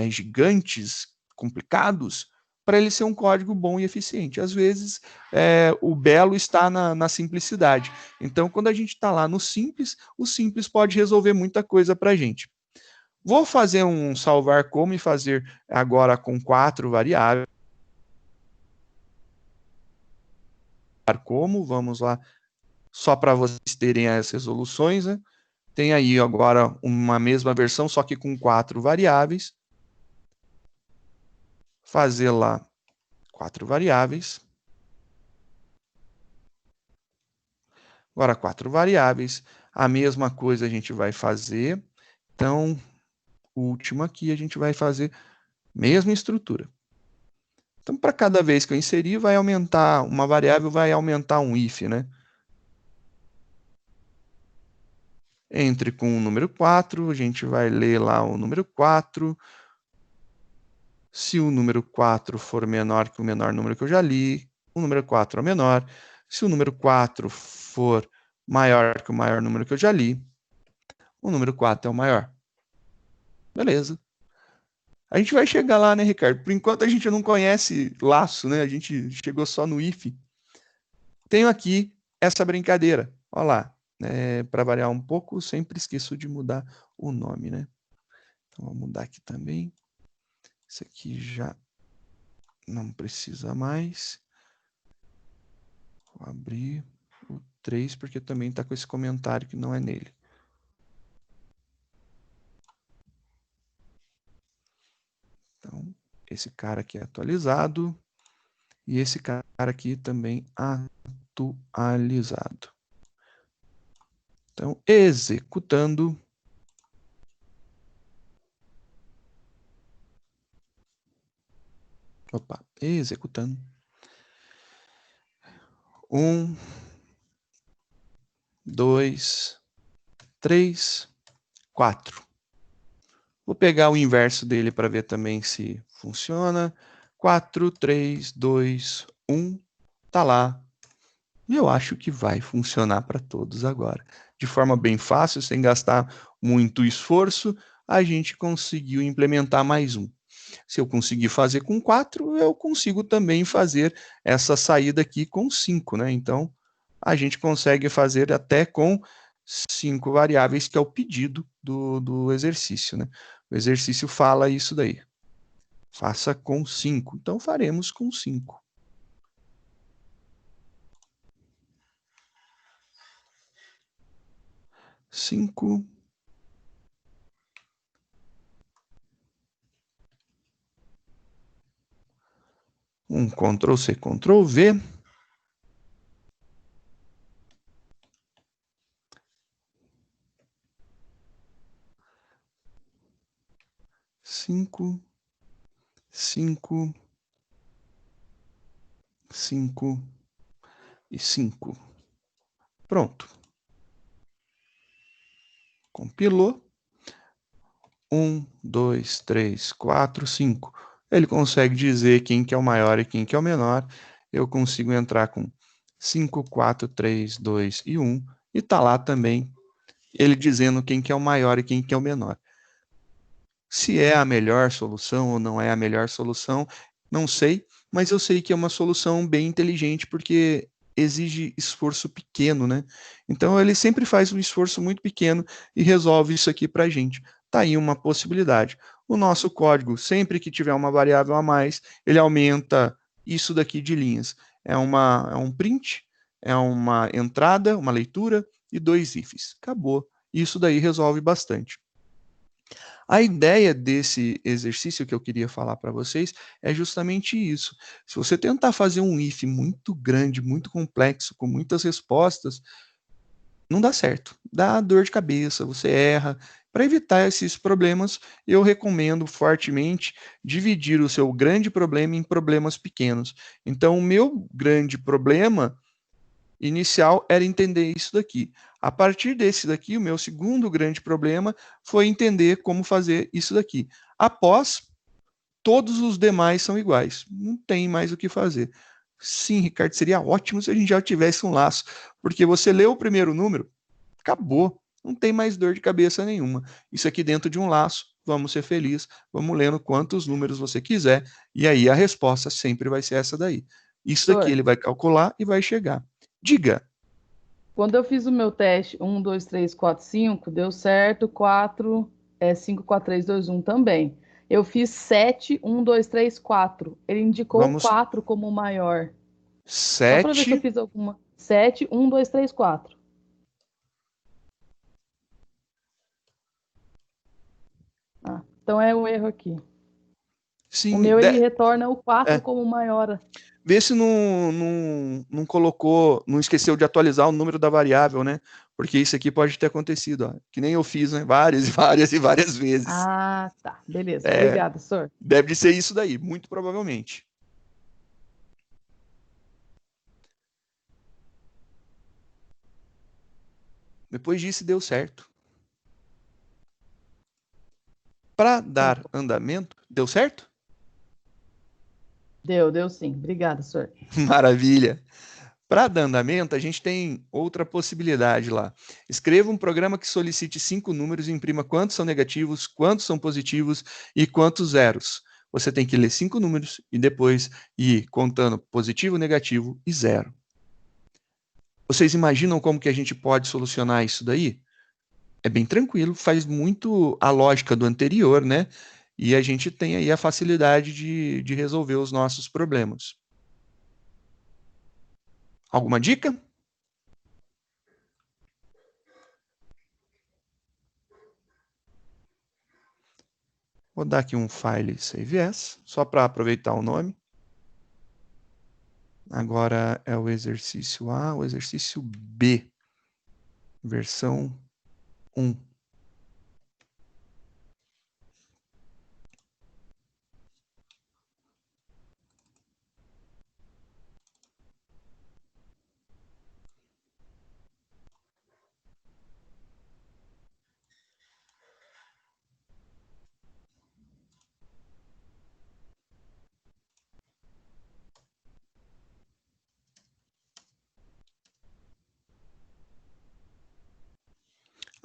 Gigantes, complicados, para ele ser um código bom e eficiente. Às vezes, o belo está na simplicidade. Então, quando a gente está lá no simples, o simples pode resolver muita coisa para a gente. Vou fazer um salvar como e fazer agora com 4 variáveis. Como, vamos lá, só para vocês terem as resoluções, né? Tem aí agora uma mesma versão, só que com 4 variáveis. Fazer lá 4 variáveis. Agora, 4 variáveis. A mesma coisa a gente vai fazer. Então, o último aqui a gente vai fazer mesma estrutura. Então, para cada vez que eu inserir, vai aumentar uma variável, vai aumentar um if, né? Entre com o número 4, a gente vai ler lá o número 4. Se o número 4 for menor que o menor número que eu já li, o número 4 é o menor. Se o número 4 for maior que o maior número que eu já li, o número 4 é o maior. Beleza. A gente vai chegar lá, né, Ricardo? Por enquanto a gente não conhece laço, né? A gente chegou só no if. Tenho aqui essa brincadeira. Olha lá. Para variar um pouco, sempre esqueço de mudar o nome, né? Então, vou mudar aqui também. Isso aqui já não precisa mais. Vou abrir o 3, porque também está com esse comentário que não é nele. Então, esse cara aqui é atualizado. E esse cara aqui também atualizado. Então, executando. Opa, executando. 1, 2, 3, 4. Vou pegar o inverso dele para ver também se funciona. 4, 3, 2, 1. Tá lá. E eu acho que vai funcionar para todos agora. De forma bem fácil, sem gastar muito esforço, a gente conseguiu implementar mais um. Se eu conseguir fazer com 4, eu consigo também fazer essa saída aqui com 5, né? Então, a gente consegue fazer até com 5 variáveis, que é o pedido do exercício, né? O exercício fala isso daí. Faça com 5. Então, faremos com 5. Cinco. Ctrl C, Ctrl V. Cinco, 5, 5 e 5. Pronto. Compilou. 1, 2, 3, 4, 5. Ele consegue dizer quem que é o maior e quem que é o menor. Eu consigo entrar com 5, 4, 3, 2 e 1. E está lá também ele dizendo quem que é o maior e quem que é o menor. Se é a melhor solução ou não é a melhor solução, não sei, mas eu sei que é uma solução bem inteligente porque exige esforço pequeno, né? Então ele sempre faz um esforço muito pequeno e resolve isso aqui para a gente. Tá aí uma possibilidade. O nosso código, sempre que tiver uma variável a mais, ele aumenta isso daqui de linhas. É um print, é uma entrada, uma leitura e 2 ifs. Acabou. Isso daí resolve bastante. A ideia desse exercício que eu queria falar para vocês é justamente isso. Se você tentar fazer um if muito grande, muito complexo, com muitas respostas, não dá certo. Dá dor de cabeça, você erra. Para evitar esses problemas, eu recomendo fortemente dividir o seu grande problema em problemas pequenos. Então, o meu grande problema inicial era entender isso daqui. A partir desse daqui, o meu segundo grande problema foi entender como fazer isso daqui. Após, todos os demais são iguais. Não tem mais o que fazer. Sim, Ricardo, seria ótimo se a gente já tivesse um laço, porque você leu o primeiro número, acabou. Não tem mais dor de cabeça nenhuma. Isso aqui dentro de um laço, vamos ser felizes, vamos lendo quantos números você quiser, e aí a resposta sempre vai ser essa daí. Isso daqui ele vai calcular e vai chegar. Diga. Quando eu fiz o meu teste 1, 2, 3, 4, 5, deu certo, 4, 5, 4, 3, 2, 1 também. Eu fiz 7, 1, 2, 3, 4. Ele indicou o Vamos 4 como o maior. Só para ver se eu 7. fiz alguma. 7, 1, 2, 3, 4. Ah, então é o erro aqui. Sim, O meu ele retorna o 4 é. como o maior. Vê se não colocou, não esqueceu de atualizar o número da variável, né? Porque isso aqui pode ter acontecido, ó, que nem eu fiz, né? Várias e várias e várias vezes. Ah, tá. Beleza. Obrigada, senhor. Deve ser isso daí, muito provavelmente. Depois disso, deu certo. Para dar andamento, deu certo? Deu sim. Obrigada, senhor. Maravilha. Para dar andamento, a gente tem outra possibilidade lá. Escreva um programa que solicite 5 números e imprima quantos são negativos, quantos são positivos e quantos zeros. Você tem que ler 5 números e depois ir contando positivo, negativo e zero. Vocês imaginam como que a gente pode solucionar isso daí? É bem tranquilo, faz muito a lógica do anterior, né? E a gente tem aí a facilidade de resolver os nossos problemas. Alguma dica? Vou dar aqui um file save as, só para aproveitar o nome. Agora é o exercício A, o exercício B, versão 1.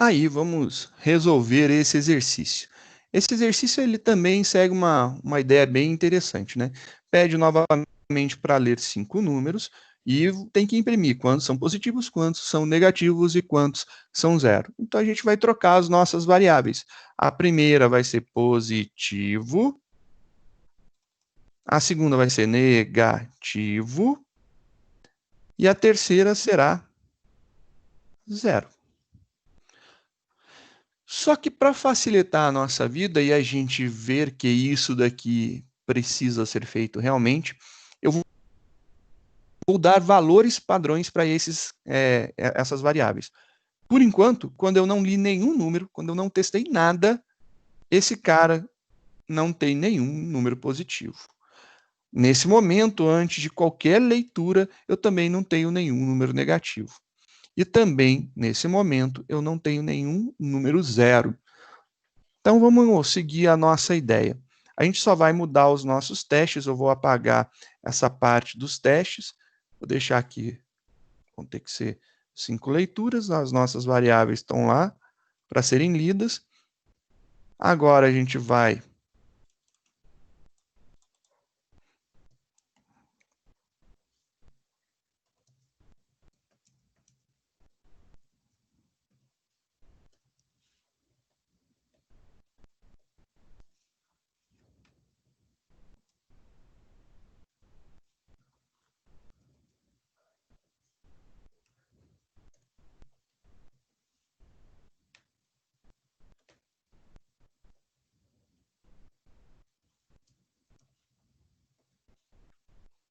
Aí vamos resolver esse exercício. Esse exercício ele também segue uma ideia bem interessante, né? Pede novamente para ler 5 números E tem que imprimir quantos são positivos, quantos são negativos e quantos são zero. Então, a gente vai trocar as nossas variáveis. A primeira vai ser positivo, a segunda vai ser negativo, e a terceira será zero. Só que para facilitar a nossa vida e a gente ver que isso daqui precisa ser feito realmente, eu vou dar valores padrões para essas variáveis. Por enquanto, quando eu não li nenhum número, quando eu não testei nada, esse cara não tem nenhum número positivo. Nesse momento, antes de qualquer leitura, eu também não tenho nenhum número negativo. E também, nesse momento, eu não tenho nenhum número zero. Então, vamos seguir a nossa ideia. A gente só vai mudar os nossos testes. Eu vou apagar essa parte dos testes. Vou deixar aqui, vão ter que ser 5 leituras. As nossas variáveis estão lá para serem lidas. Agora, a gente vai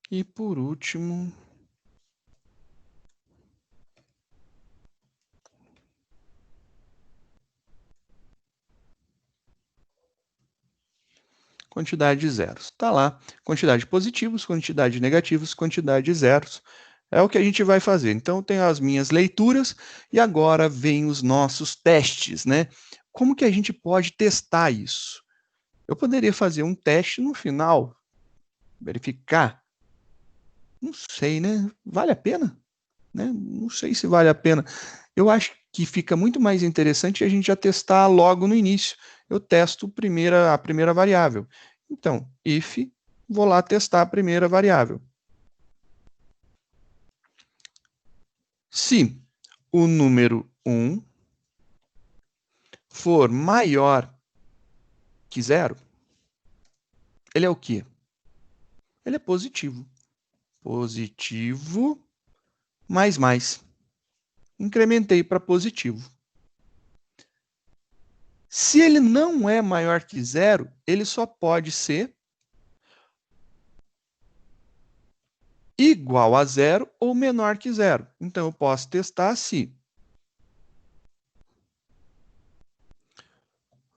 E por último, quantidade de zeros. Está lá, quantidade de positivos, quantidade de negativos, quantidade de zeros. É o que a gente vai fazer. Então, eu tenho as minhas leituras e agora vem os nossos testes, né? Como que a gente pode testar isso? Eu poderia fazer um teste no final, verificar. Não sei, né? Vale a pena? Né? Não sei se vale a pena. Eu acho que fica muito mais interessante a gente já testar logo no início. Eu testo a primeira variável. Então, if, vou lá testar a primeira variável. Se o número 1 for maior que zero, ele é o quê? Ele é positivo. Positivo mais. Incrementei para positivo. Se ele não é maior que zero, ele só pode ser igual a zero ou menor que zero. Então, eu posso testar se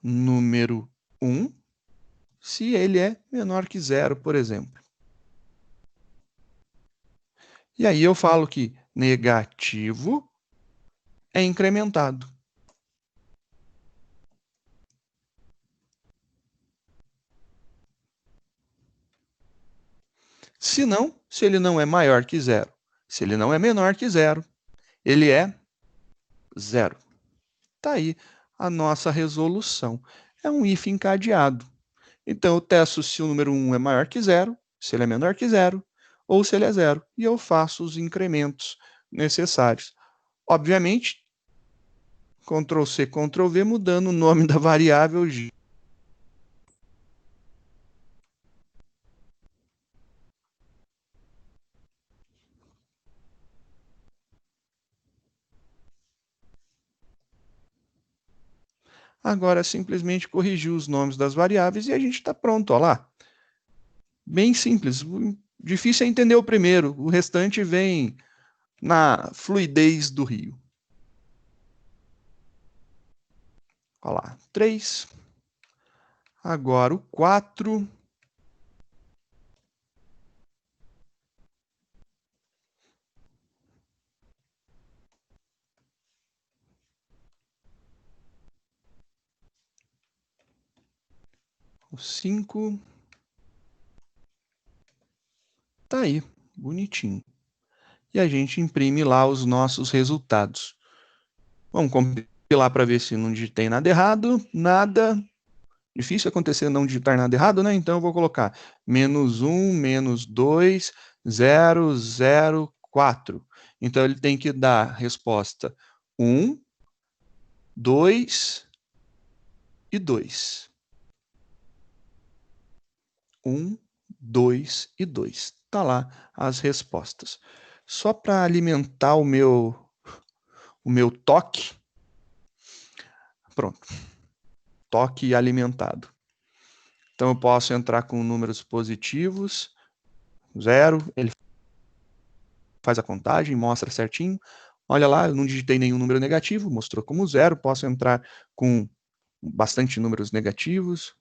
número 1, se ele é menor que zero, por exemplo. E aí eu falo que negativo é incrementado. Se não, se ele não é maior que zero, se ele não é menor que zero, ele é zero. Está aí a nossa resolução. É um if encadeado. Então, eu testo se o número 1 é maior que zero, se ele é menor que zero, ou se ele é zero. E eu faço os incrementos necessários. Obviamente, Ctrl+C, Ctrl+V, mudando o nome da variável G. Agora, simplesmente corrigir os nomes das variáveis e a gente está pronto, olha lá. Bem simples. O difícil é entender o primeiro, o restante vem na fluidez do rio. Olha lá, 3. Agora o 4. O 5. Tá aí, bonitinho. E a gente imprime lá os nossos resultados. Vamos compilar para ver se não digitei nada errado. Nada. Difícil acontecer não digitar nada errado, né? Então eu vou colocar -1, -2, 0, 0, 4. Então, ele tem que dar resposta 1, 2 e 2. 1, 2 e 2. Tá lá as respostas. Só para alimentar o meu toque. Pronto. Toque alimentado. Então, eu posso entrar com números positivos, 0, ele faz a contagem, mostra certinho. Olha lá, eu não digitei nenhum número negativo, mostrou como 0. Posso entrar com bastante números negativos.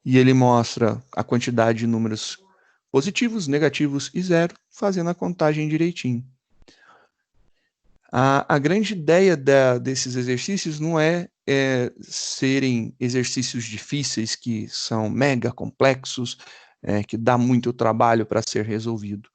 E ele mostra a quantidade de números positivos, negativos e 0, fazendo a contagem direitinho. A grande ideia desses exercícios não é serem exercícios difíceis, que são mega complexos, que dá muito trabalho para ser resolvido.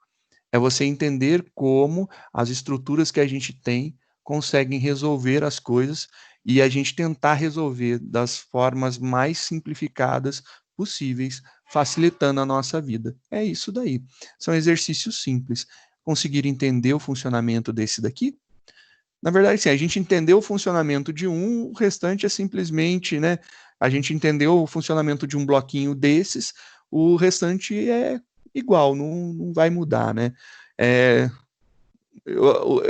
É você entender como as estruturas que a gente tem conseguem resolver as coisas e a gente tentar resolver das formas mais simplificadas possíveis, facilitando a nossa vida. É isso daí. São exercícios simples. Conseguir entender o funcionamento desse daqui? Na verdade, sim, a gente entendeu o funcionamento de um, o restante é simplesmente, né? A gente entendeu o funcionamento de um bloquinho desses, o restante é igual, não vai mudar, né?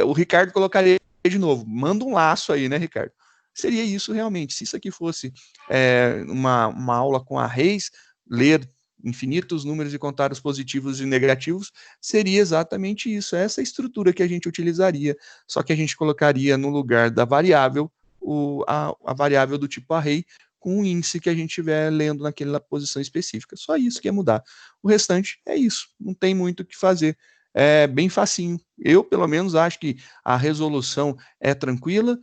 O Ricardo colocaria de novo, manda um laço aí, né, Ricardo? Seria isso realmente. Se isso aqui fosse uma aula com arrays, ler infinitos números e contar os positivos e negativos, seria exatamente isso. Essa estrutura que a gente utilizaria, só que a gente colocaria no lugar da variável a variável do tipo array com o índice que a gente estiver lendo naquela posição específica. Só isso que ia mudar. O restante é isso, não tem muito o que fazer. É bem facinho. Eu, pelo menos, acho que a resolução é tranquila.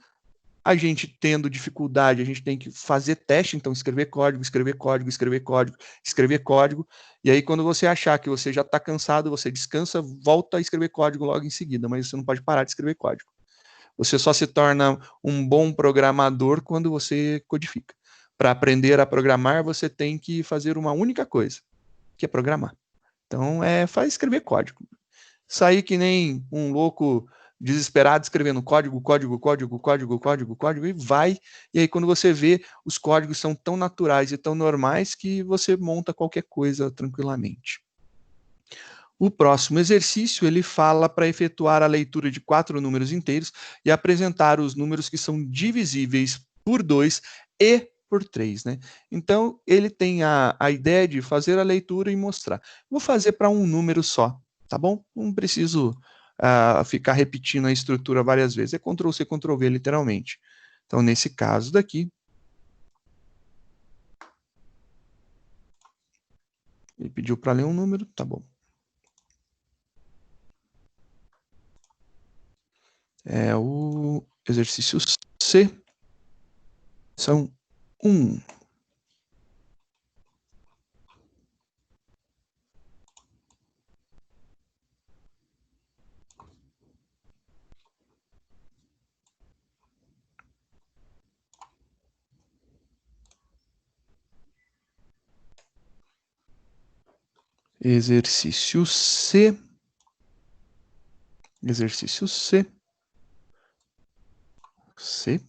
A gente tendo dificuldade, a gente tem que fazer teste, então escrever código, escrever código, escrever código, escrever código, e aí quando você achar que você já está cansado, você descansa, volta a escrever código logo em seguida, mas você não pode parar de escrever código. Você só se torna um bom programador quando você codifica. Para aprender a programar, você tem que fazer uma única coisa, que é programar. Então, faz escrever código. Sair que nem um louco desesperado escrevendo código, e vai. E aí, quando você vê, os códigos são tão naturais e tão normais que você monta qualquer coisa tranquilamente. O próximo exercício, ele fala para efetuar a leitura de 4 números inteiros e apresentar os números que são divisíveis por 2 e por 3, né? Então, ele tem a ideia de fazer a leitura e mostrar. Vou fazer para um número só, tá bom? Não preciso ficar repetindo a estrutura várias vezes. É Ctrl+C, Ctrl+V, literalmente. Então, nesse caso daqui, ele pediu para ler um número, tá bom. O exercício C, são 1. Exercício C. Exercício C. C.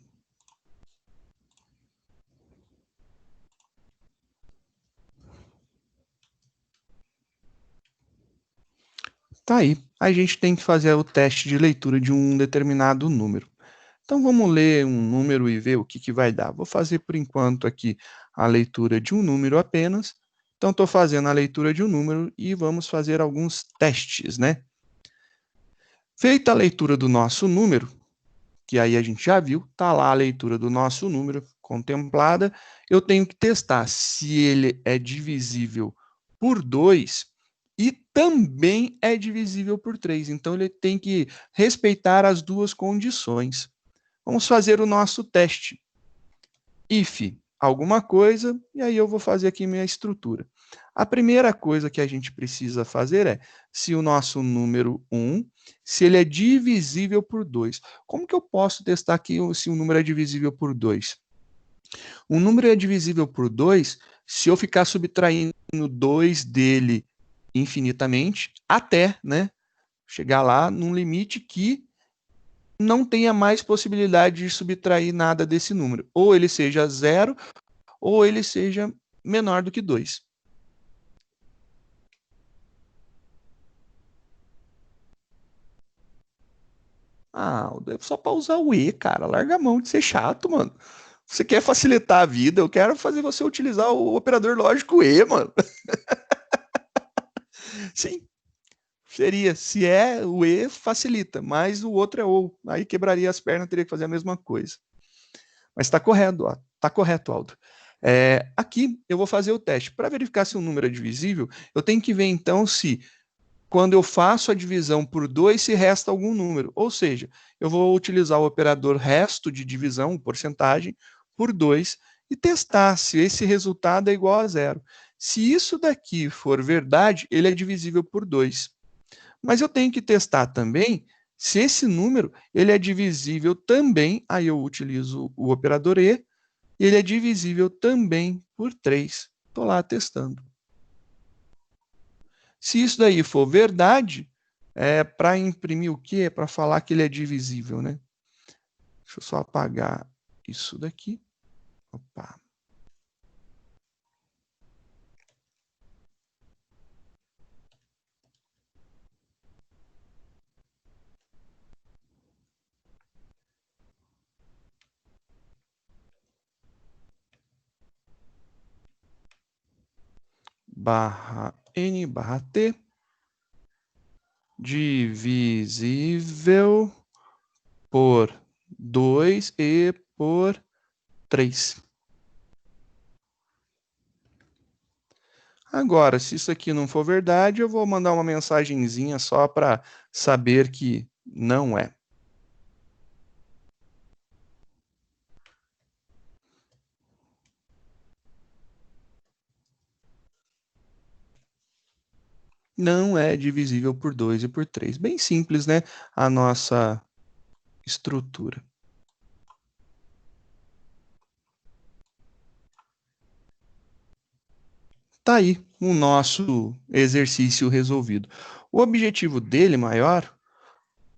Tá aí. A gente tem que fazer o teste de leitura de um determinado número. Então, vamos ler um número e ver o que vai dar. Vou fazer, por enquanto, aqui a leitura de um número apenas. Então, estou fazendo a leitura de um número e vamos fazer alguns testes, né? Feita a leitura do nosso número, que aí a gente já viu, está lá a leitura do nosso número contemplada, eu tenho que testar se ele é divisível por 2 e também é divisível por 3. Então, ele tem que respeitar as duas condições. Vamos fazer o nosso teste. If alguma coisa, e aí eu vou fazer aqui minha estrutura. A primeira coisa que a gente precisa fazer é se o nosso número 1, se ele é divisível por 2. Como que eu posso testar aqui se o número é divisível por 2? Um número é divisível por 2 se eu ficar subtraindo 2 dele infinitamente, até, né, chegar lá num limite que não tenha mais possibilidade de subtrair nada desse número. Ou ele seja zero, ou ele seja menor do que 2. Ah, Aldo, é só para usar o E, cara. Larga a mão de ser chato, mano. Você quer facilitar a vida, eu quero fazer você utilizar o operador lógico E, mano. Sim, seria. Se é o E, facilita, mas o outro é ou. Aí quebraria as pernas, teria que fazer a mesma coisa. Mas está correto, ó. Tá correto, Aldo. Aqui eu vou fazer o teste. Para verificar se um número é divisível, eu tenho que ver então se quando eu faço a divisão por 2, se resta algum número. Ou seja, eu vou utilizar o operador resto de divisão, porcentagem, por 2 e testar se esse resultado é igual a zero. Se isso daqui for verdade, ele é divisível por 2. Mas eu tenho que testar também se esse número ele é divisível também, aí eu utilizo o operador E, e ele é divisível também por 3. Estou lá testando. Se isso daí for verdade, é para imprimir o quê? É para falar que ele é divisível, né? Deixa eu só apagar isso daqui. Opa. Barra N barra T divisível por 2 e por 3. Agora, se isso aqui não for verdade, eu vou mandar uma mensagenzinha só para saber que não é. Não é divisível por 2 e por 3. Bem simples, né? A nossa estrutura. Tá aí o nosso exercício resolvido. O objetivo dele maior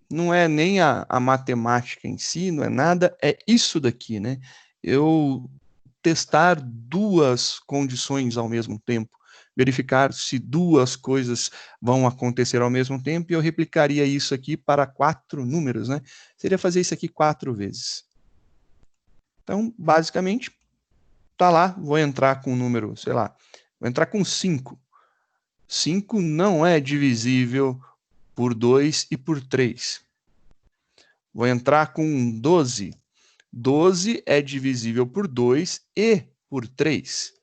não é nem a matemática em si, não é nada, é isso daqui, né? Eu testar duas condições ao mesmo tempo, verificar se duas coisas vão acontecer ao mesmo tempo, e eu replicaria isso aqui para 4 números, né? Seria fazer isso aqui 4 vezes. Então, basicamente, tá lá, vou entrar com o número, sei lá, vou entrar com 5. 5 não é divisível por 2 e por 3. Vou entrar com 12. 12 é divisível por 2 e por 3.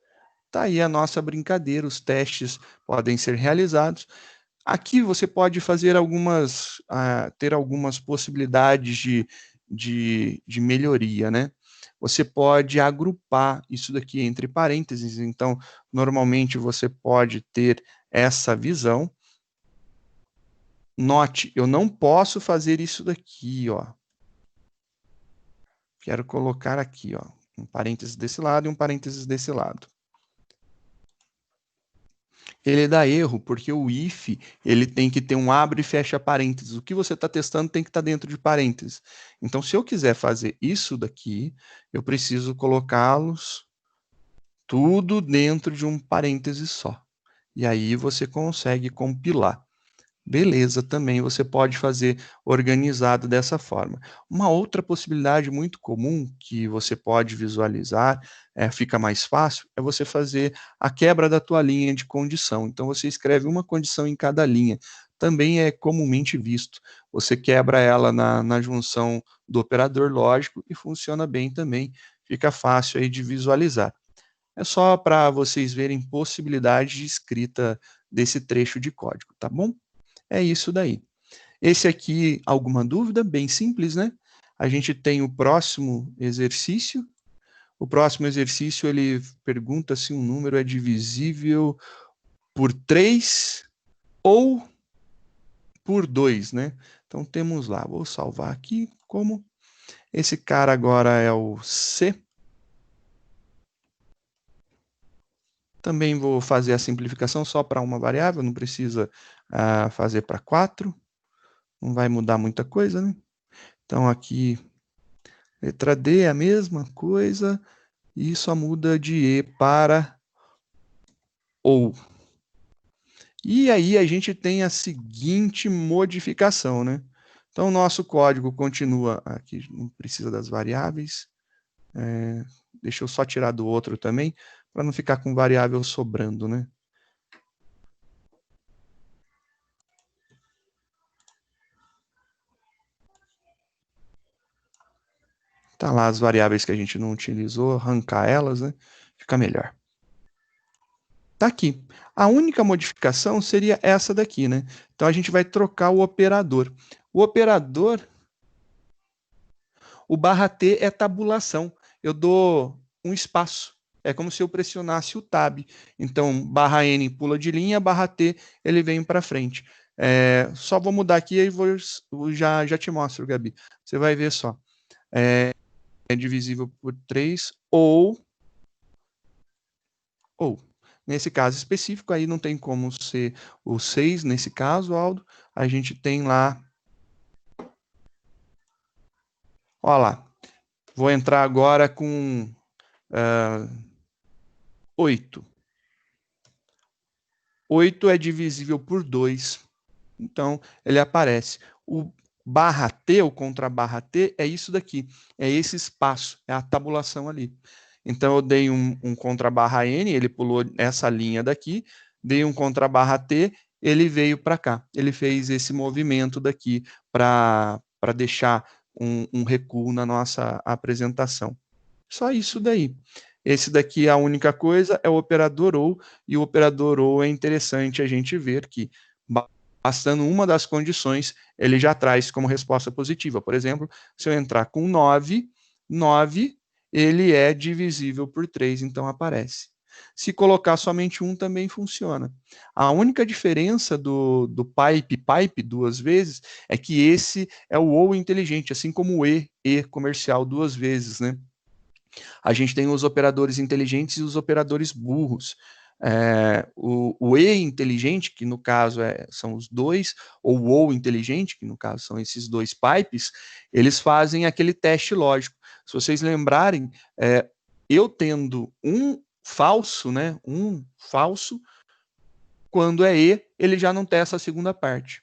Tá aí a nossa brincadeira, os testes podem ser realizados. Aqui você pode fazer ter algumas possibilidades de melhoria, né? Você pode agrupar isso daqui entre parênteses, então, normalmente você pode ter essa visão. Note, eu não posso fazer isso daqui, ó. Quero colocar aqui, ó, um parênteses desse lado e um parênteses desse lado. Ele dá erro porque o if ele tem que ter um abre e fecha parênteses. O que você está testando tem que estar dentro de parênteses. Então, se eu quiser fazer isso daqui, eu preciso colocá-los tudo dentro de um parêntese só. E aí você consegue compilar. Beleza, também você pode fazer organizado dessa forma. Uma outra possibilidade muito comum que você pode visualizar, fica mais fácil, é você fazer a quebra da tua linha de condição. Então você escreve uma condição em cada linha. Também é comumente visto. Você quebra ela na junção do operador lógico e funciona bem também. Fica fácil aí de visualizar. É só para vocês verem possibilidade de escrita desse trecho de código, tá bom? É isso daí. Esse aqui, alguma dúvida? Bem simples, né? A gente tem o próximo exercício. O próximo exercício, ele pergunta se um número é divisível por 3 ou por 2, né? Então, temos lá, vou salvar aqui como... Esse cara agora é o C. Também vou fazer a simplificação só para uma variável, não precisa fazer para 4. Não vai mudar muita coisa, né? Então, aqui, letra D é a mesma coisa, e só muda de E para OU. E aí a gente tem a seguinte modificação, né? Então, o nosso código continua aqui, não precisa das variáveis. Deixa eu só tirar do outro também, para não ficar com variável sobrando, né? Tá lá as variáveis que a gente não utilizou, arrancar elas, né? Fica melhor. Tá aqui. A única modificação seria essa daqui, né? Então a gente vai trocar o operador. O operador, o /T é tabulação. Eu dou um espaço. É como se eu pressionasse o tab. Então, /N pula de linha, /T ele vem para frente. Só vou mudar aqui e já te mostro, Gabi. Você vai ver só. É divisível por 3 ou. Nesse caso específico, aí não tem como ser o 6, nesse caso, Aldo. A gente tem lá. Olha lá. Vou entrar agora com 8. 8 é divisível por 2. Então, ele aparece. O /T, o contra /T, é isso daqui. É esse espaço, é a tabulação ali. Então, eu dei um contra /N, ele pulou essa linha daqui, dei um contra /T, ele veio para cá. Ele fez esse movimento daqui para deixar um recuo na nossa apresentação. Só isso daí. Esse daqui, a única coisa é o operador OU, e o operador OU é interessante a gente ver que, bastando uma das condições, ele já traz como resposta positiva. Por exemplo, se eu entrar com 9, 9 ele é divisível por 3, então aparece. Se colocar somente 1, também funciona. A única diferença do pipe duas vezes é que esse é o OU inteligente, assim como o E comercial duas vezes, né? A gente tem os operadores inteligentes e os operadores burros. O E inteligente, que no caso são os dois, ou o OU inteligente, que no caso são esses dois pipes, eles fazem aquele teste lógico. Se vocês lembrarem, eu tendo um falso, né, quando é E, ele já não testa a segunda parte.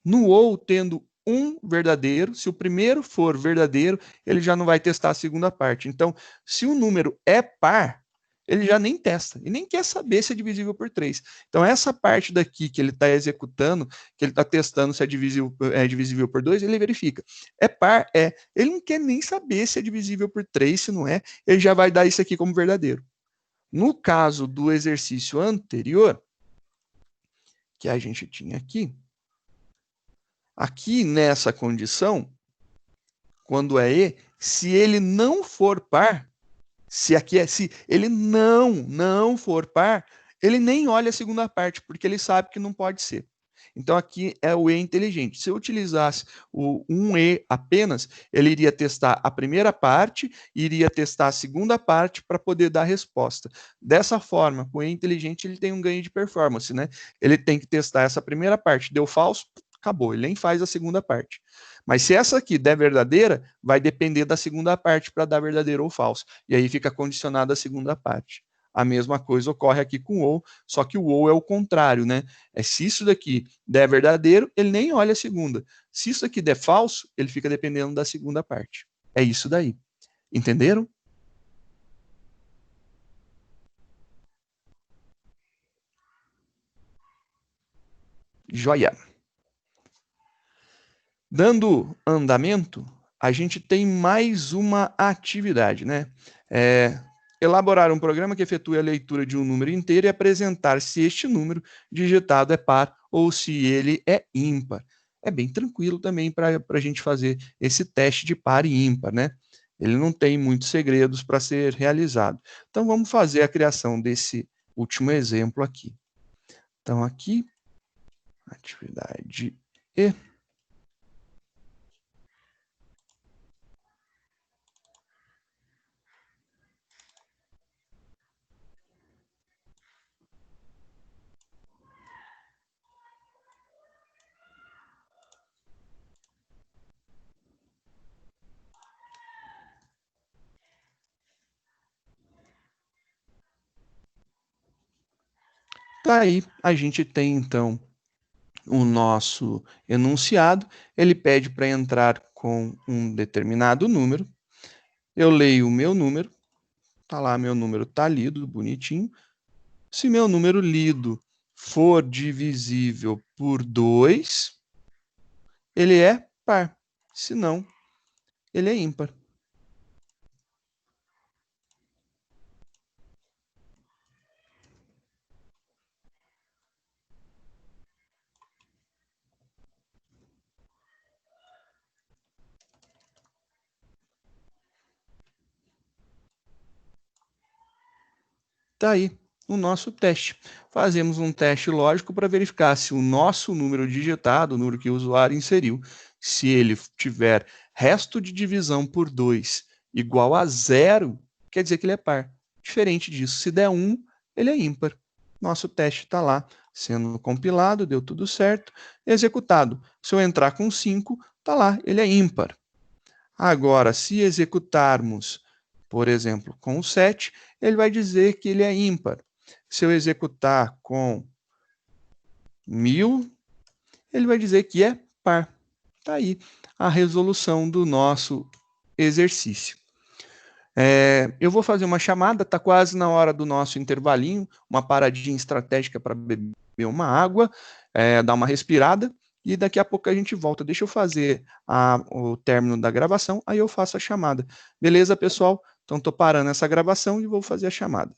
No OU, tendo um verdadeiro, se o primeiro for verdadeiro, ele já não vai testar a segunda parte. Então, se o número é par, ele já nem testa, e nem quer saber se é divisível por 3. Então, essa parte daqui que ele está executando, que ele está testando se é divisível por 2, ele verifica. É par? É. Ele não quer nem saber se é divisível por 3, se não é, ele já vai dar isso aqui como verdadeiro. No caso do exercício anterior, que a gente tinha aqui nessa condição, quando é E, se ele não for par, se ele não for par, ele nem olha a segunda parte, porque ele sabe que não pode ser. Então, aqui é o E inteligente. Se eu utilizasse o 1E apenas, ele iria testar a primeira parte e iria testar a segunda parte para poder dar a resposta. Dessa forma, o E inteligente ele tem um ganho de performance, né? Ele tem que testar essa primeira parte. Deu falso, acabou. Ele nem faz a segunda parte. Mas se essa aqui der verdadeira, vai depender da segunda parte para dar verdadeiro ou falso. E aí fica condicionada a segunda parte. A mesma coisa ocorre aqui com o OU, só que o OU é o contrário, né? Se isso daqui der verdadeiro, ele nem olha a segunda. Se isso aqui der falso, ele fica dependendo da segunda parte. É isso daí. Entenderam? Joia. Dando andamento, a gente tem mais uma atividade, né? Elaborar um programa que efetue a leitura de um número inteiro e apresentar se este número digitado é par ou se ele é ímpar. É bem tranquilo também para a gente fazer esse teste de par e ímpar, né? Ele não tem muitos segredos para ser realizado. Então, vamos fazer a criação desse último exemplo aqui. Então, aqui, atividade E. Tá aí, a gente tem então o nosso enunciado, ele pede para entrar com um determinado número, eu leio o meu número, tá lá, meu número tá lido, bonitinho. Se meu número lido for divisível por 2, ele é par, se não, ele é ímpar. Tá aí o nosso teste. Fazemos um teste lógico para verificar se o nosso número digitado, o número que o usuário inseriu, se ele tiver resto de divisão por 2 igual a 0, quer dizer que ele é par. Diferente disso, se der 1, ele é ímpar. Nosso teste está lá, sendo compilado, deu tudo certo, executado. Se eu entrar com 5, está lá, ele é ímpar. Agora, se executarmos, por exemplo, com o 7, ele vai dizer que ele é ímpar. Se eu executar com 1000, ele vai dizer que é par. Está aí a resolução do nosso exercício. Eu vou fazer uma chamada, está quase na hora do nosso intervalinho, uma paradinha estratégica para beber uma água, dar uma respirada, e daqui a pouco a gente volta. Deixa eu fazer o término da gravação, aí eu faço a chamada. Beleza, pessoal? Então, estou parando essa gravação e vou fazer a chamada.